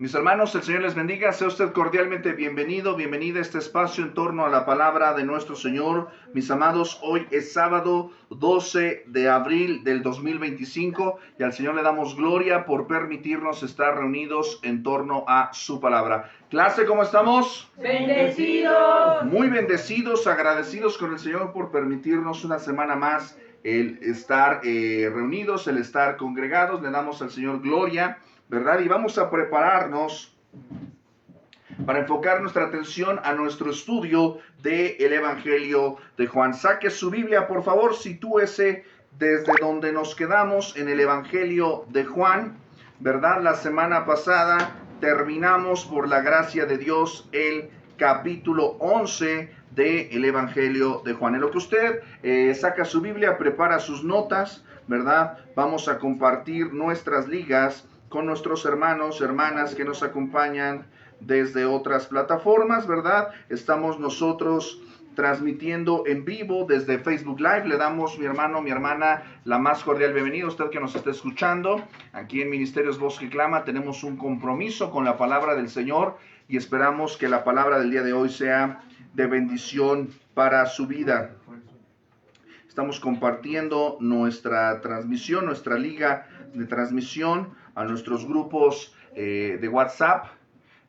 Mis hermanos, el Señor les bendiga. Sea usted cordialmente bienvenido, bienvenida a este espacio en torno a la palabra de nuestro Señor. Mis amados, hoy es sábado 12 de abril del 2025 y al Señor le damos gloria por permitirnos estar reunidos en torno a su palabra. Clase, ¿cómo estamos? Bendecidos. Muy bendecidos, agradecidos con el Señor por permitirnos una semana más el estar reunidos, el estar congregados. Le damos al Señor gloria, ¿verdad? Y vamos a prepararnos para enfocar nuestra atención a nuestro estudio del Evangelio de Juan. Saque su Biblia, por favor, sitúese desde donde nos quedamos en el Evangelio de Juan, ¿verdad? La semana pasada terminamos, por la gracia de Dios, el capítulo 11 del Evangelio de Juan. En lo que usted saca su Biblia, prepara sus notas, ¿verdad? Vamos a compartir nuestras ligas con nuestros hermanos, hermanas que nos acompañan desde otras plataformas, ¿verdad? Estamos nosotros transmitiendo en vivo desde Facebook Live. Le damos, mi hermano, mi hermana, la más cordial bienvenida. Usted que nos está escuchando, aquí en Ministerios Voz que Clama, tenemos un compromiso con la palabra del Señor y esperamos que la palabra del día de hoy sea de bendición para su vida. Estamos compartiendo nuestra transmisión, nuestra liga de transmisión a nuestros grupos de WhatsApp.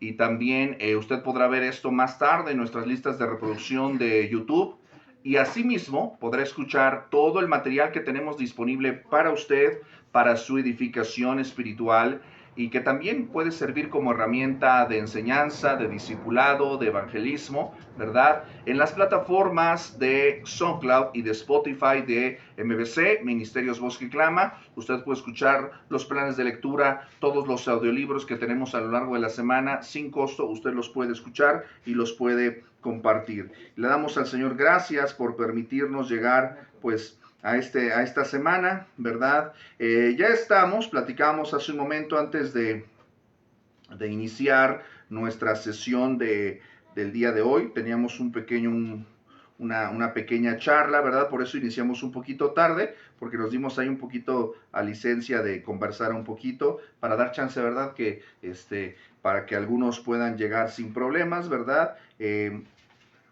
Y también usted podrá ver esto más tarde en nuestras listas de reproducción de YouTube. Y asimismo podrá escuchar todo el material que tenemos disponible para usted, para su edificación espiritual, y que también puede servir como herramienta de enseñanza, de discipulado, de evangelismo, ¿verdad? En las plataformas de SoundCloud y de Spotify de MBC, Ministerios Voz que Clama, usted puede escuchar los planes de lectura, todos los audiolibros que tenemos a lo largo de la semana, sin costo. Usted los puede escuchar y los puede compartir. Le damos al Señor gracias por permitirnos llegar, pues, a esta semana, ¿verdad? Ya estamos, platicamos hace un momento antes de iniciar nuestra sesión del día de hoy. Teníamos una pequeña charla, ¿verdad? Por eso iniciamos un poquito tarde, porque nos dimos ahí un poquito a licencia de conversar un poquito, para dar chance, ¿verdad? Que para que algunos puedan llegar sin problemas, ¿verdad?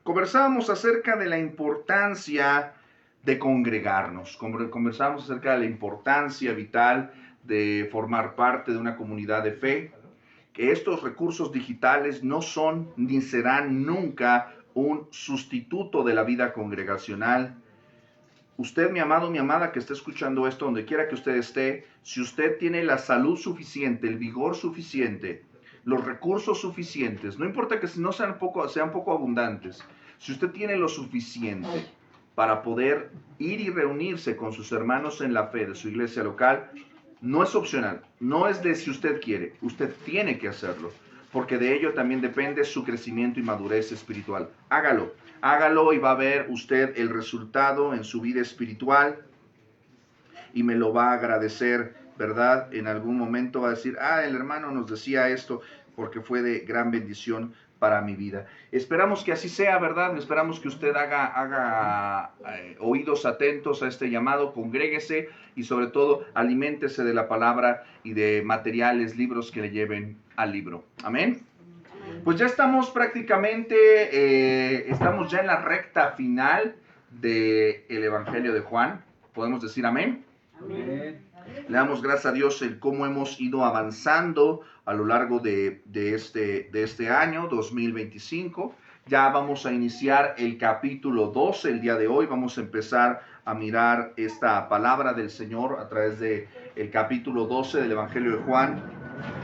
Conversábamos acerca de la importancia de congregarnos, conversamos acerca de la importancia vital de formar parte de una comunidad de fe, que estos recursos digitales no son ni serán nunca un sustituto de la vida congregacional. Usted, mi amado, mi amada, que esté escuchando esto, donde quiera que usted esté, si usted tiene la salud suficiente, el vigor suficiente, los recursos suficientes, no importa que no sean poco abundantes, si usted tiene lo suficiente para poder ir y reunirse con sus hermanos en la fe de su iglesia local, no es opcional, no es de si usted quiere, usted tiene que hacerlo, porque de ello también depende su crecimiento y madurez espiritual. Hágalo y va a ver usted el resultado en su vida espiritual y me lo va a agradecer, ¿verdad? En algún momento va a decir, el hermano nos decía esto porque fue de gran bendición para mi vida. Esperamos que así sea, ¿verdad? Esperamos que usted haga oídos atentos a este llamado, congréguese y sobre todo aliméntese de la palabra y de materiales, libros que le lleven al libro. Amén. Pues ya estamos prácticamente, estamos ya en la recta final del Evangelio de Juan. ¿Podemos decir amén? Amén. Le damos gracias a Dios en cómo hemos ido avanzando a lo largo de este año 2025. Ya vamos a iniciar el capítulo 12 el día de hoy. Vamos a empezar a mirar esta palabra del Señor a través del capítulo 12 del Evangelio de Juan,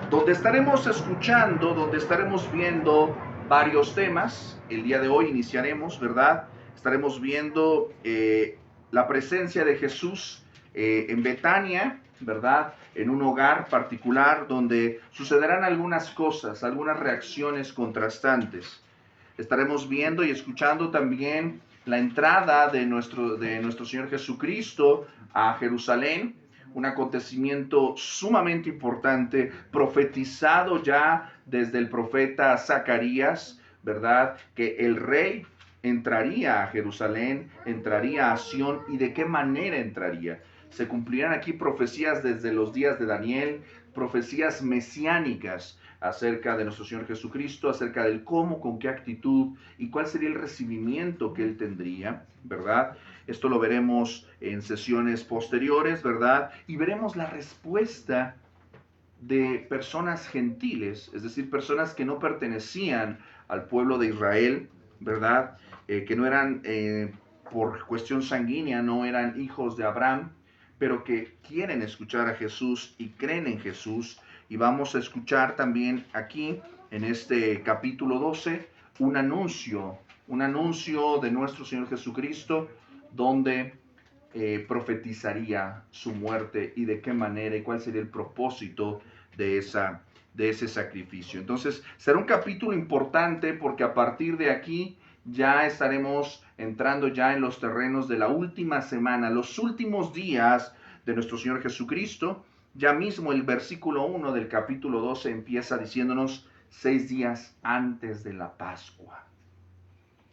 donde estaremos escuchando, donde estaremos viendo varios temas. El día de hoy iniciaremos, ¿verdad? Estaremos viendo la presencia de Jesús en Betania, ¿verdad? En un hogar particular donde sucederán algunas cosas, algunas reacciones contrastantes. Estaremos viendo y escuchando también la entrada de nuestro Señor Jesucristo a Jerusalén, un acontecimiento sumamente importante, profetizado ya desde el profeta Zacarías, ¿verdad? Que el rey entraría a Jerusalén, entraría a Sión, y de qué manera entraría. Se cumplirán aquí profecías desde los días de Daniel, profecías mesiánicas acerca de nuestro Señor Jesucristo, acerca del cómo, con qué actitud y cuál sería el recibimiento que Él tendría, ¿verdad? Esto lo veremos en sesiones posteriores, ¿verdad? Y veremos la respuesta de personas gentiles, es decir, personas que no pertenecían al pueblo de Israel, ¿verdad? Que no eran, por cuestión sanguínea, no eran hijos de Abraham, pero que quieren escuchar a Jesús y creen en Jesús. Y vamos a escuchar también aquí, en este capítulo 12, un anuncio de nuestro Señor Jesucristo, donde profetizaría su muerte y de qué manera y cuál sería el propósito de ese sacrificio. Entonces, será un capítulo importante porque a partir de aquí ya estaremos entrando ya en los terrenos de la última semana, los últimos días de nuestro Señor Jesucristo. Ya mismo el versículo 1 del capítulo 12 empieza diciéndonos 6 días antes de la Pascua,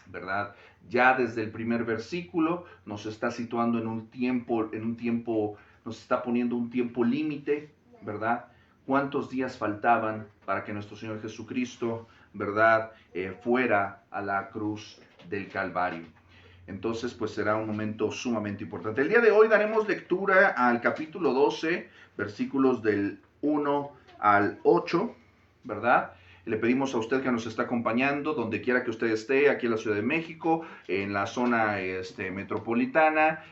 ¿verdad? Ya desde el primer versículo nos está situando en un tiempo, nos está poniendo un tiempo límite, ¿verdad? ¿Cuántos días faltaban para que nuestro Señor Jesucristo, ¿verdad?, fuera a la cruz del Calvario? Entonces, pues será un momento sumamente importante. El día de hoy daremos lectura al capítulo 12, versículos del 1 al 8, ¿verdad? Le pedimos a usted que nos está acompañando, donde quiera que usted esté, aquí en la Ciudad de México, en la zona metropolitana.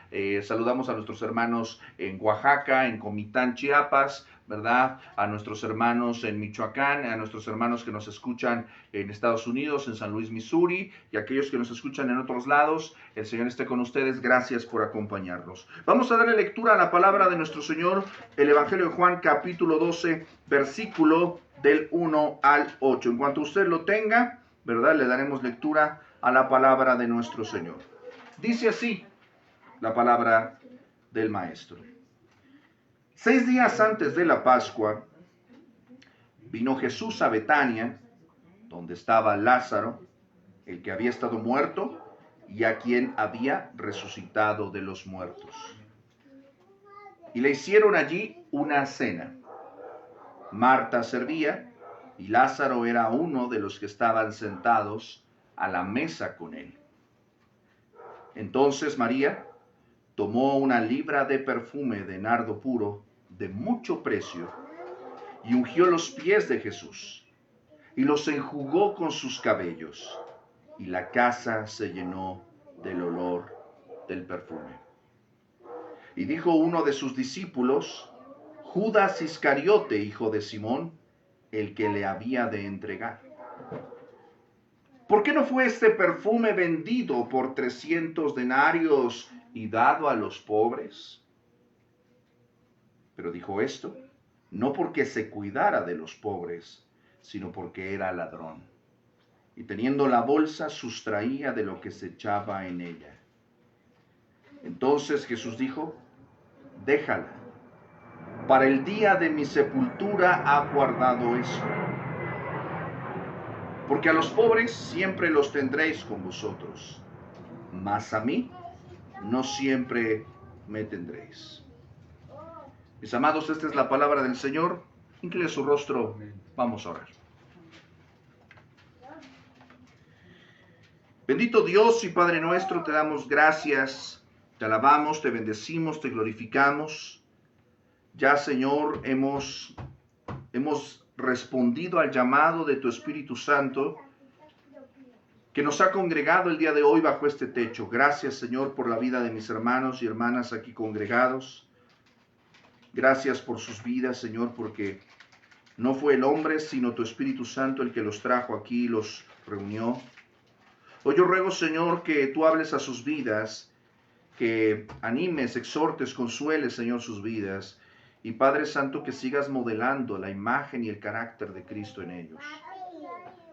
Saludamos a nuestros hermanos en Oaxaca, en Comitán, Chiapas, ¿verdad? A nuestros hermanos en Michoacán, a nuestros hermanos que nos escuchan en Estados Unidos, en San Luis, Missouri, y aquellos que nos escuchan en otros lados. El Señor esté con ustedes. Gracias por acompañarnos. Vamos a darle lectura a la palabra de nuestro Señor, el Evangelio de Juan, capítulo 12, versículo del 1 al 8. En cuanto usted lo tenga, ¿verdad?, le daremos lectura a la palabra de nuestro Señor. Dice así la palabra del Maestro. 6 días antes de la Pascua, vino Jesús a Betania, donde estaba Lázaro, el que había estado muerto y a quien había resucitado de los muertos. Y le hicieron allí una cena. Marta servía y Lázaro era uno de los que estaban sentados a la mesa con él. Entonces María tomó una libra de perfume de nardo puro de mucho precio y ungió los pies de Jesús y los enjugó con sus cabellos, y la casa se llenó del olor del perfume. Y dijo uno de sus discípulos, Judas Iscariote, hijo de Simón, el que le había de entregar: ¿por qué no fue este perfume vendido por 300 denarios y dado a los pobres? Pero dijo esto no porque se cuidara de los pobres, sino porque era ladrón, y teniendo la bolsa sustraía de lo que se echaba en ella. Entonces Jesús dijo, déjala, para el día de mi sepultura ha guardado eso. Porque a los pobres siempre los tendréis con vosotros, mas a mí no siempre me tendréis. Mis amados, esta es la palabra del Señor. Incline su rostro, vamos a orar. Bendito Dios y Padre nuestro, te damos gracias, te alabamos, te bendecimos, te glorificamos. Ya, Señor, hemos respondido al llamado de tu Espíritu Santo, que nos ha congregado el día de hoy bajo este techo. Gracias, Señor, por la vida de mis hermanos y hermanas aquí congregados. Gracias por sus vidas, Señor, porque no fue el hombre, sino tu Espíritu Santo el que los trajo aquí y los reunió. Hoy yo ruego, Señor, que tú hables a sus vidas, que animes, exhortes, consueles, Señor, sus vidas. Y Padre Santo, que sigas modelando la imagen y el carácter de Cristo en ellos.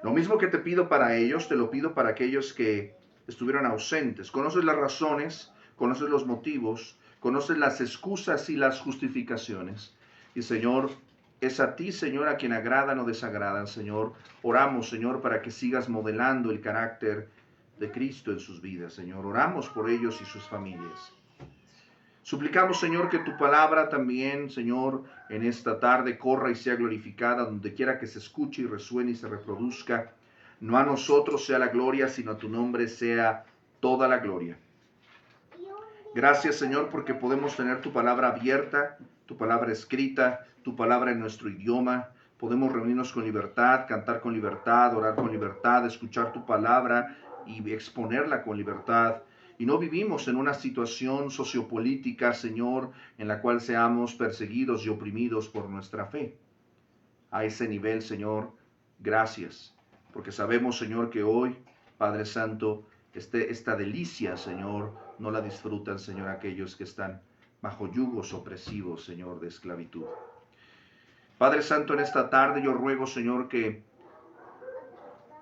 Lo mismo que te pido para ellos, te lo pido para aquellos que estuvieron ausentes. Conoces las razones, conoces los motivos, conoces las excusas y las justificaciones. Y Señor, es a ti, Señor, a quien agradan o desagradan, Señor. Oramos, Señor, para que sigas modelando el carácter de Cristo en sus vidas, Señor. Oramos por ellos y sus familias. Suplicamos, Señor, que tu palabra también, Señor, en esta tarde corra y sea glorificada donde quiera que se escuche y resuene y se reproduzca. No a nosotros sea la gloria, sino a tu nombre sea toda la gloria. Gracias, Señor, porque podemos tener tu palabra abierta, tu palabra escrita, tu palabra en nuestro idioma. Podemos reunirnos con libertad, cantar con libertad, orar con libertad, escuchar tu palabra y exponerla con libertad. Y no vivimos en una situación sociopolítica, Señor, en la cual seamos perseguidos y oprimidos por nuestra fe. A ese nivel, Señor, gracias, porque sabemos, Señor, que hoy, Padre Santo, esta delicia, Señor, no la disfrutan, Señor, aquellos que están bajo yugos opresivos, Señor, de esclavitud. Padre Santo, en esta tarde yo ruego, Señor, que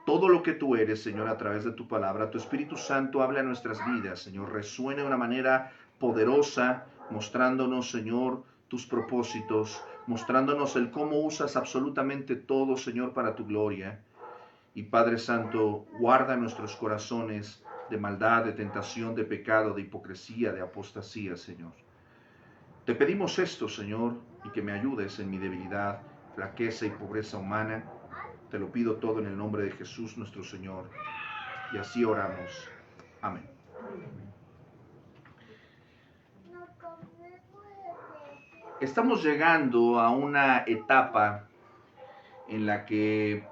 todo lo que tú eres, Señor, a través de tu palabra, tu Espíritu Santo hable a nuestras vidas, Señor, resuene de una manera poderosa, mostrándonos, Señor, tus propósitos, mostrándonos el cómo usas absolutamente todo, Señor, para tu gloria. Y Padre Santo, guarda nuestros corazones de maldad, de tentación, de pecado, de hipocresía, de apostasía, Señor. Te pedimos esto, Señor, y que me ayudes en mi debilidad, flaqueza y pobreza humana. Te lo pido todo en el nombre de Jesús nuestro Señor. Y así oramos. Amén. Estamos llegando a una etapa en la que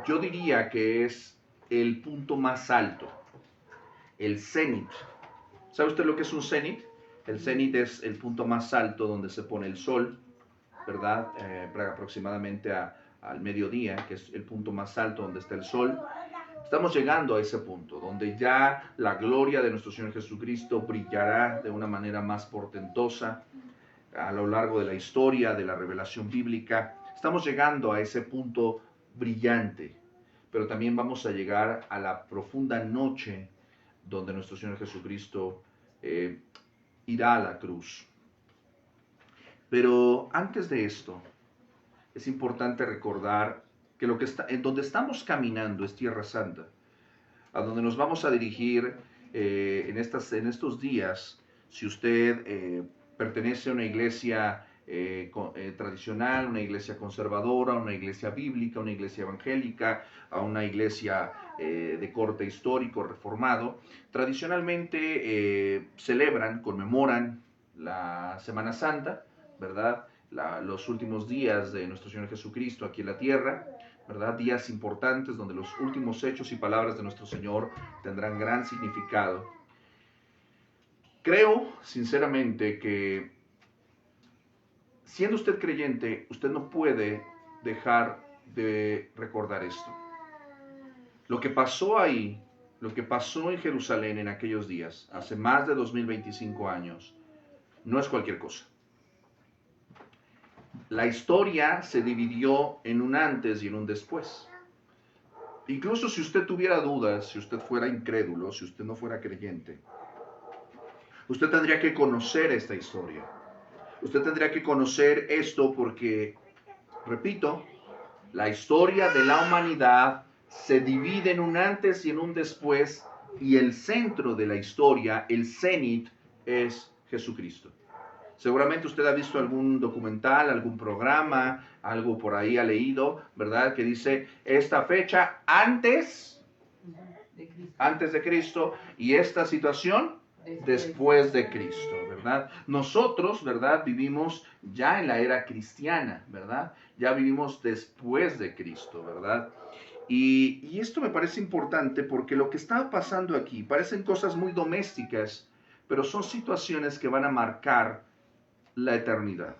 yo diría que es el punto más alto, el cenit. ¿Sabe usted lo que es un cenit? El cenit es el punto más alto donde se pone el sol, ¿verdad? Aproximadamente al mediodía, que es el punto más alto donde está el sol. Estamos llegando a ese punto, donde ya la gloria de nuestro Señor Jesucristo brillará de una manera más portentosa a lo largo de la historia, de la revelación bíblica. Estamos llegando a ese punto brillante, pero también vamos a llegar a la profunda noche donde nuestro Señor Jesucristo irá a la cruz. Pero antes de esto, es importante recordar que en donde estamos caminando es Tierra Santa, a donde nos vamos a dirigir en estos días. Si usted pertenece a una iglesia tradicional, una iglesia conservadora, una iglesia bíblica, una iglesia evangélica, a una iglesia de corte histórico reformado, tradicionalmente celebran, conmemoran la Semana Santa, ¿verdad? Los últimos días de nuestro Señor Jesucristo aquí en la tierra, ¿verdad? Días importantes donde los últimos hechos y palabras de nuestro Señor tendrán gran significado. Creo, sinceramente, que siendo usted creyente, usted no puede dejar de recordar esto. Lo que pasó ahí, lo que pasó en Jerusalén en aquellos días, hace más de 2025 años, no es cualquier cosa. La historia se dividió en un antes y en un después. Incluso si usted tuviera dudas, si usted fuera incrédulo, si usted no fuera creyente, usted tendría que conocer esta historia. Usted tendría que conocer esto porque, repito, la historia de la humanidad se divide en un antes y en un después, y el centro de la historia, el cenit, es Jesucristo. Seguramente usted ha visto algún documental, algún programa, algo por ahí ha leído, ¿verdad? Que dice esta fecha antes de Cristo y esta situación después de Cristo, ¿verdad? Nosotros, ¿verdad? Vivimos ya en la era cristiana, ¿verdad? Ya vivimos después de Cristo, ¿verdad? Y esto me parece importante porque lo que está pasando aquí parecen cosas muy domésticas, pero son situaciones que van a marcar la eternidad.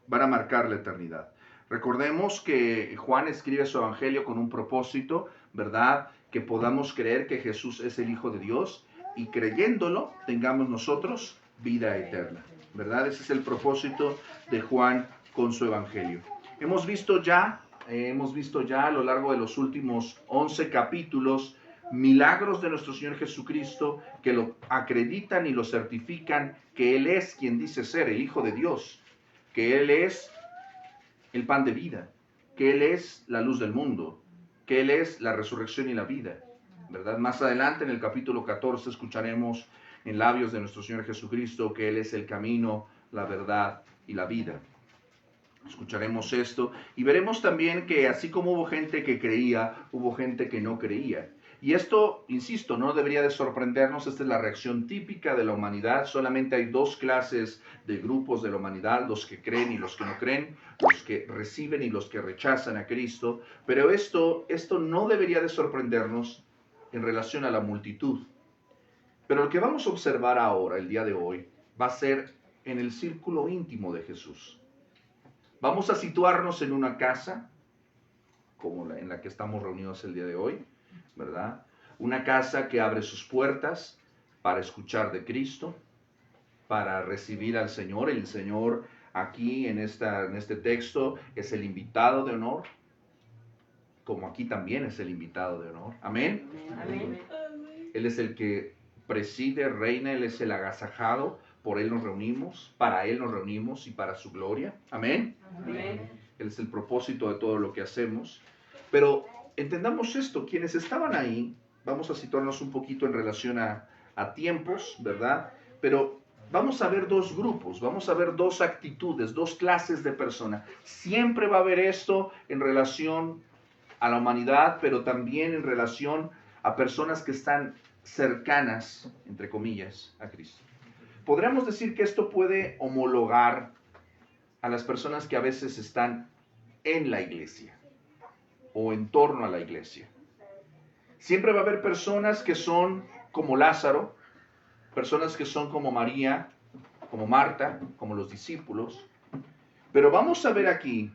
Van a marcar la eternidad. Recordemos que Juan escribe su evangelio con un propósito, ¿verdad? Que podamos creer que Jesús es el Hijo de Dios y creyéndolo tengamos nosotros vida eterna, ¿verdad? Ese es el propósito de Juan con su evangelio. Hemos visto ya a lo largo de los últimos 11 capítulos milagros de nuestro Señor Jesucristo que lo acreditan y lo certifican que Él es quien dice ser el Hijo de Dios, que Él es el pan de vida, que Él es la luz del mundo, que Él es la resurrección y la vida, ¿verdad? Más adelante en el capítulo 14 escucharemos en labios de nuestro Señor Jesucristo, que Él es el camino, la verdad y la vida. Escucharemos esto y veremos también que así como hubo gente que creía, hubo gente que no creía. Y esto, insisto, no debería de sorprendernos, esta es la reacción típica de la humanidad. Solamente hay dos clases de grupos de la humanidad, los que creen y los que no creen, los que reciben y los que rechazan a Cristo. Pero esto no debería de sorprendernos en relación a la multitud. Pero lo que vamos a observar ahora, el día de hoy, va a ser en el círculo íntimo de Jesús. Vamos a situarnos en una casa, como en la que estamos reunidos el día de hoy, ¿verdad? Una casa que abre sus puertas para escuchar de Cristo, para recibir al Señor. El Señor aquí en este texto es el invitado de honor, como aquí también es el invitado de honor. Amén. Amén. Él es el que preside, reina, Él es el agasajado. Por Él nos reunimos, para Él nos reunimos y para su gloria. Amén. Amén. Él es el propósito de todo lo que hacemos. Pero entendamos esto, quienes estaban ahí, vamos a situarnos un poquito en relación a tiempos, ¿verdad? Pero vamos a ver dos grupos, vamos a ver dos actitudes, dos clases de personas. Siempre va a haber esto en relación a la humanidad, pero también en relación a personas que están cercanas, entre comillas, a Cristo. Podríamos decir que esto puede homologar a las personas que a veces están en la iglesia o en torno a la iglesia. Siempre va a haber personas que son como Lázaro, personas que son como María, como Marta, como los discípulos. Pero vamos a ver aquí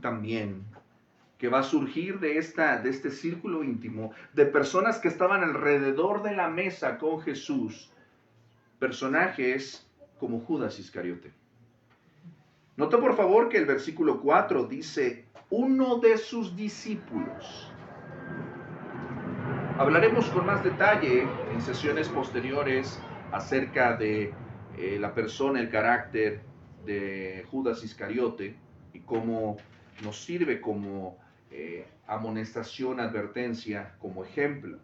también que va a surgir de este círculo íntimo de personas que estaban alrededor de la mesa con Jesús, personajes como Judas Iscariote. Nota por favor que el versículo 4 dice, uno de sus discípulos. Hablaremos con más detalle en sesiones posteriores acerca de la persona, el carácter de Judas Iscariote y cómo nos sirve como amonestación, advertencia, como ejemplo.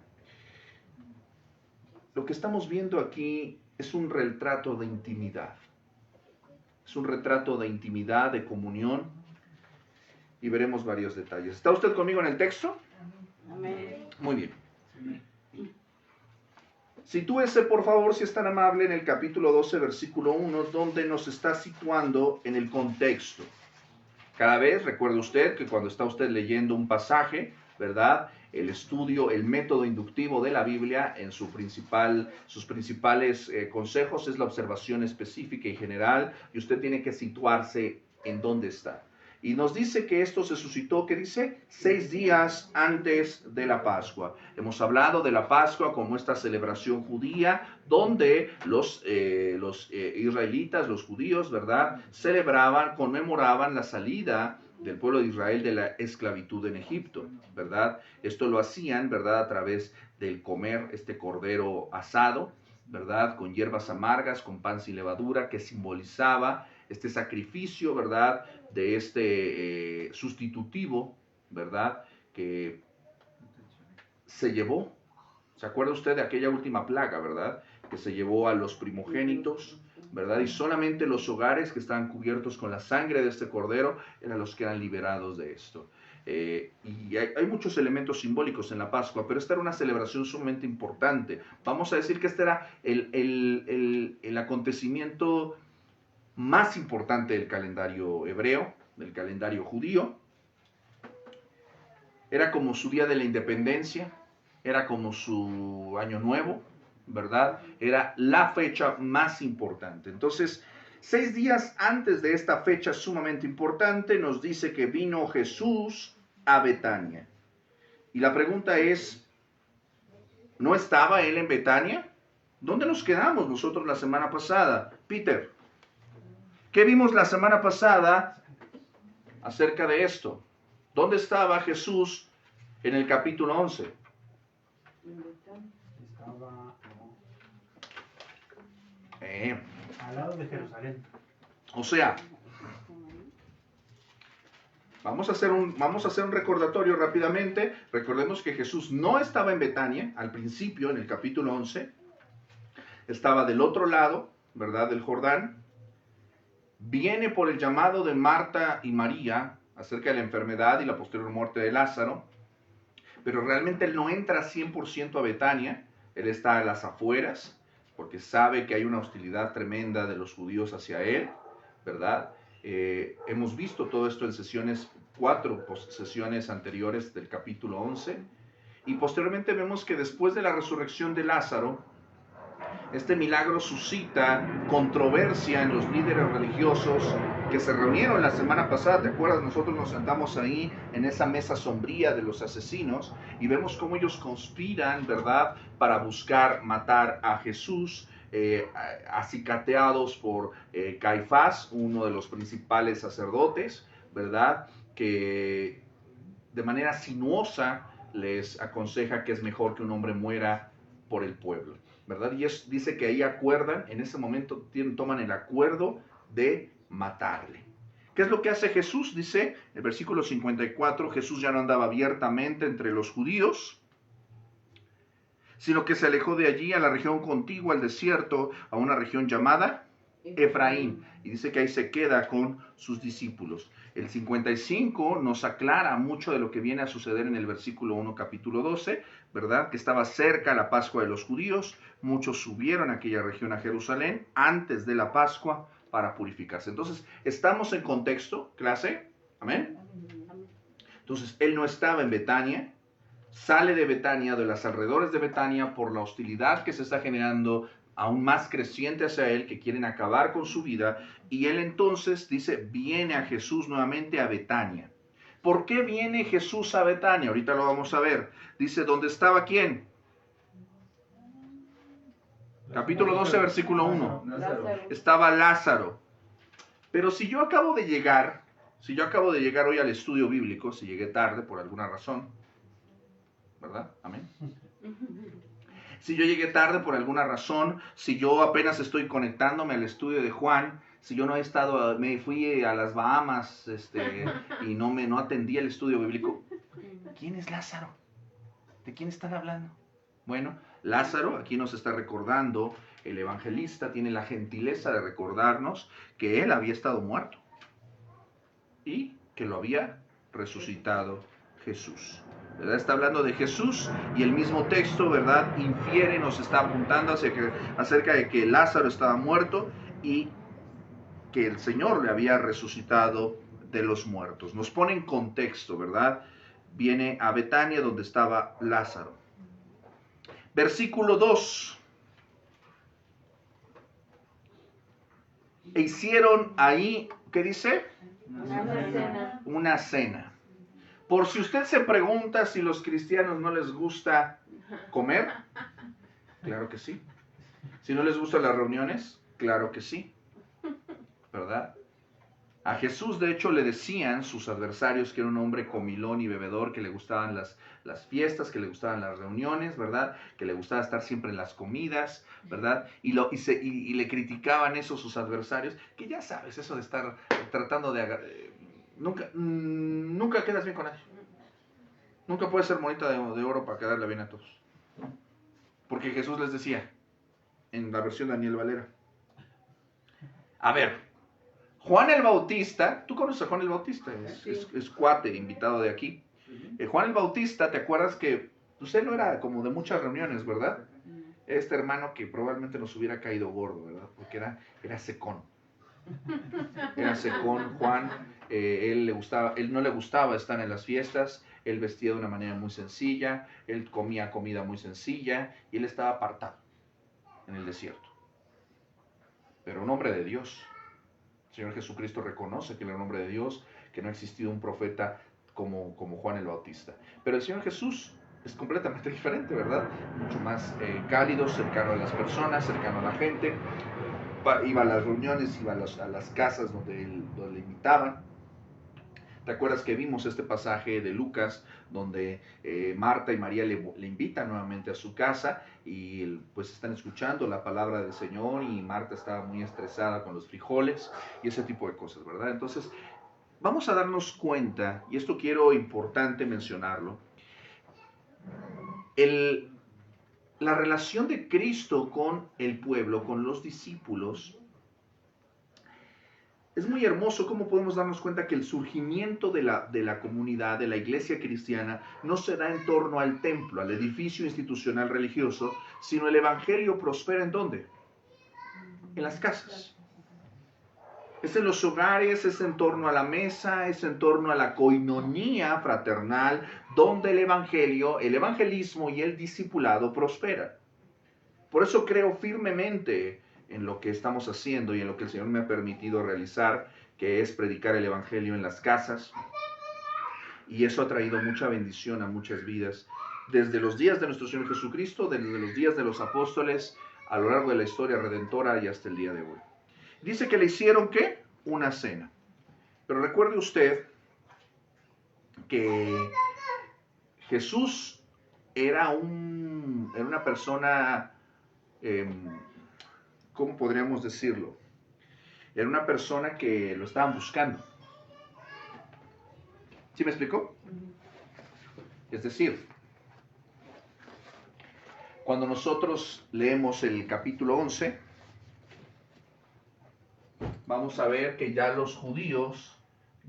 Lo que estamos viendo aquí es un retrato de intimidad. Es un retrato de intimidad, de comunión, y veremos varios detalles. ¿Está usted conmigo en el texto? Amén. Muy bien. Sitúese, por favor, si es tan amable, en el capítulo 12, versículo 1, donde nos está situando en el contexto. Cada vez, recuerde usted que cuando está usted leyendo un pasaje, ¿verdad? El estudio, el método inductivo de la Biblia, en sus principales consejos es la observación específica y general, y usted tiene que situarse en dónde está. Y nos dice que esto se suscitó, ¿qué dice? 6 días antes de la Pascua. Hemos hablado de la Pascua como esta celebración judía, donde los israelitas, los judíos, ¿verdad? Celebraban, conmemoraban la salida del pueblo de Israel de la esclavitud en Egipto, ¿verdad? Esto lo hacían, ¿verdad? A través del comer este cordero asado, ¿verdad? Con hierbas amargas, con pan sin levadura, que simbolizaba este sacrificio, ¿verdad? De este sustitutivo, ¿verdad? Que se llevó. ¿Se acuerda usted de aquella última plaga, ¿verdad? Que se llevó a los primogénitos, ¿verdad? Y solamente los hogares que estaban cubiertos con la sangre de este cordero eran los que eran liberados de esto. Y hay muchos elementos simbólicos en la Pascua, pero esta era una celebración sumamente importante. Vamos a decir que este era el acontecimiento más importante del calendario hebreo, del calendario judío. Era como su día de la independencia, era como su año nuevo, ¿verdad? Era la fecha más importante. Entonces, 6 días antes de esta fecha sumamente importante, nos dice que vino Jesús a Betania. Y la pregunta es, ¿no estaba él en Betania? ¿Dónde nos quedamos nosotros la semana pasada? Peter, ¿qué vimos la semana pasada acerca de esto? ¿Dónde estaba Jesús en el capítulo 11? Estaba al lado de Jerusalén. O sea, vamos a hacer un recordatorio rápidamente. Recordemos que Jesús no estaba en Betania al principio, en el capítulo 11. estaba del otro lado, ¿verdad?, del Jordán. Viene por el llamado de Marta y María acerca de la enfermedad y la posterior muerte de Lázaro, pero realmente él no entra 100% a Betania, él está a las afueras, porque sabe que hay una hostilidad tremenda de los judíos hacia él, ¿verdad? Hemos visto todo esto en cuatro sesiones anteriores del capítulo 11, y posteriormente vemos que después de la resurrección de Lázaro, este milagro suscita controversia en los líderes religiosos que se reunieron la semana pasada. ¿Te acuerdas? Nosotros nos sentamos ahí en esa mesa sombría de los asesinos y vemos cómo ellos conspiran, ¿verdad?, para buscar matar a Jesús, acicateados por Caifás, uno de los principales sacerdotes, ¿verdad?, que de manera sinuosa les aconseja que es mejor que un hombre muera por el pueblo, ¿verdad? Y dice que ahí acuerdan, en ese momento toman el acuerdo de matarle. ¿Qué es lo que hace Jesús? Dice el versículo 54, Jesús ya no andaba abiertamente entre los judíos, sino que se alejó de allí a la región contigua, al desierto, a una región llamada Efraín, y dice que ahí se queda con sus discípulos. El 55 nos aclara mucho de lo que viene a suceder en el versículo 1, capítulo 12, ¿verdad? Que estaba cerca la Pascua de los judíos, muchos subieron a aquella región a Jerusalén antes de la Pascua para purificarse. Entonces, estamos en contexto, clase, amén. Entonces, él no estaba en Betania, sale de Betania, de los alrededores de Betania, por la hostilidad que se está generando aún más creciente hacia él, que quieren acabar con su vida, y él entonces, dice, viene a Jesús nuevamente a Betania. ¿Por qué viene Jesús a Betania? Ahorita lo vamos a ver. Dice, ¿dónde estaba quién? Capítulo 12, versículo 1. Estaba Lázaro. Pero si yo acabo de llegar hoy al estudio bíblico, si llegué tarde por alguna razón, ¿verdad? Amén. Si yo llegué tarde por alguna razón, si yo apenas estoy conectándome al estudio de Juan, si yo no he estado, me fui a las Bahamas y no atendí el estudio bíblico, ¿quién es Lázaro? ¿De quién están hablando? Bueno, Lázaro aquí nos está recordando, el evangelista tiene la gentileza de recordarnos que él había estado muerto y que lo había resucitado Jesús, ¿verdad? Está hablando de Jesús y el mismo texto, ¿verdad?, infiere, nos está apuntando acerca de que Lázaro estaba muerto y que el Señor le había resucitado de los muertos. Nos pone en contexto, ¿verdad? Viene a Betania donde estaba Lázaro. Versículo 2. E hicieron ahí, ¿qué dice? Una cena. Por si usted se pregunta si los cristianos no les gusta comer, claro que sí. Si no les gustan las reuniones, claro que sí, ¿verdad? A Jesús, de hecho, le decían sus adversarios que era un hombre comilón y bebedor, que le gustaban las fiestas, que le gustaban las reuniones, ¿verdad? Que le gustaba estar siempre en las comidas, ¿verdad? Y le criticaban eso sus adversarios, que ya sabes, eso de estar tratando de... nunca quedas bien con nadie. Nunca puedes ser monita de oro para quedarle bien a todos. Porque Jesús les decía, en la versión de Daniel Valera, a ver, Juan el Bautista, ¿tú conoces a Juan el Bautista? Es cuate, invitado de aquí. Juan el Bautista, ¿te acuerdas que usted no era como de muchas reuniones, verdad? Este hermano que probablemente nos hubiera caído gordo, ¿verdad? Porque era secón. Era secón, Juan. Él no le gustaba estar en las fiestas. Él vestía de una manera muy sencilla. Él comía comida muy sencilla. Y él estaba apartado en el desierto. Pero un hombre de Dios. El Señor Jesucristo reconoce que era un hombre de Dios, que no ha existido un profeta como Juan el Bautista. Pero el Señor Jesús es completamente diferente, ¿verdad? Mucho más cálido, cercano a las personas, cercano a la gente. Iba a las reuniones, iba a las casas donde le invitaban. ¿Te acuerdas que vimos este pasaje de Lucas donde Marta y María le invitan nuevamente a su casa y pues están escuchando la palabra del Señor y Marta estaba muy estresada con los frijoles y ese tipo de cosas, ¿verdad? Entonces, vamos a darnos cuenta, y esto quiero importante mencionarlo, la relación de Cristo con el pueblo, con los discípulos, es muy hermoso cómo podemos darnos cuenta que el surgimiento de la comunidad, de la iglesia cristiana, no se da en torno al templo, al edificio institucional religioso, sino el evangelio prospera ¿en dónde? En las casas. Es en los hogares, es en torno a la mesa, es en torno a la coinonía fraternal, donde el evangelio, el evangelismo y el discipulado prosperan. Por eso creo firmemente en lo que estamos haciendo y en lo que el Señor me ha permitido realizar, que es predicar el evangelio en las casas. Y eso ha traído mucha bendición a muchas vidas, desde los días de nuestro Señor Jesucristo, desde los días de los apóstoles, a lo largo de la historia redentora y hasta el día de hoy. Dice que le hicieron, ¿qué? Una cena. Pero recuerde usted que Jesús era una persona, ¿cómo podríamos decirlo? Era una persona que lo estaban buscando. ¿Sí me explicó? Es decir, cuando nosotros leemos el capítulo 11, vamos a ver que ya los judíos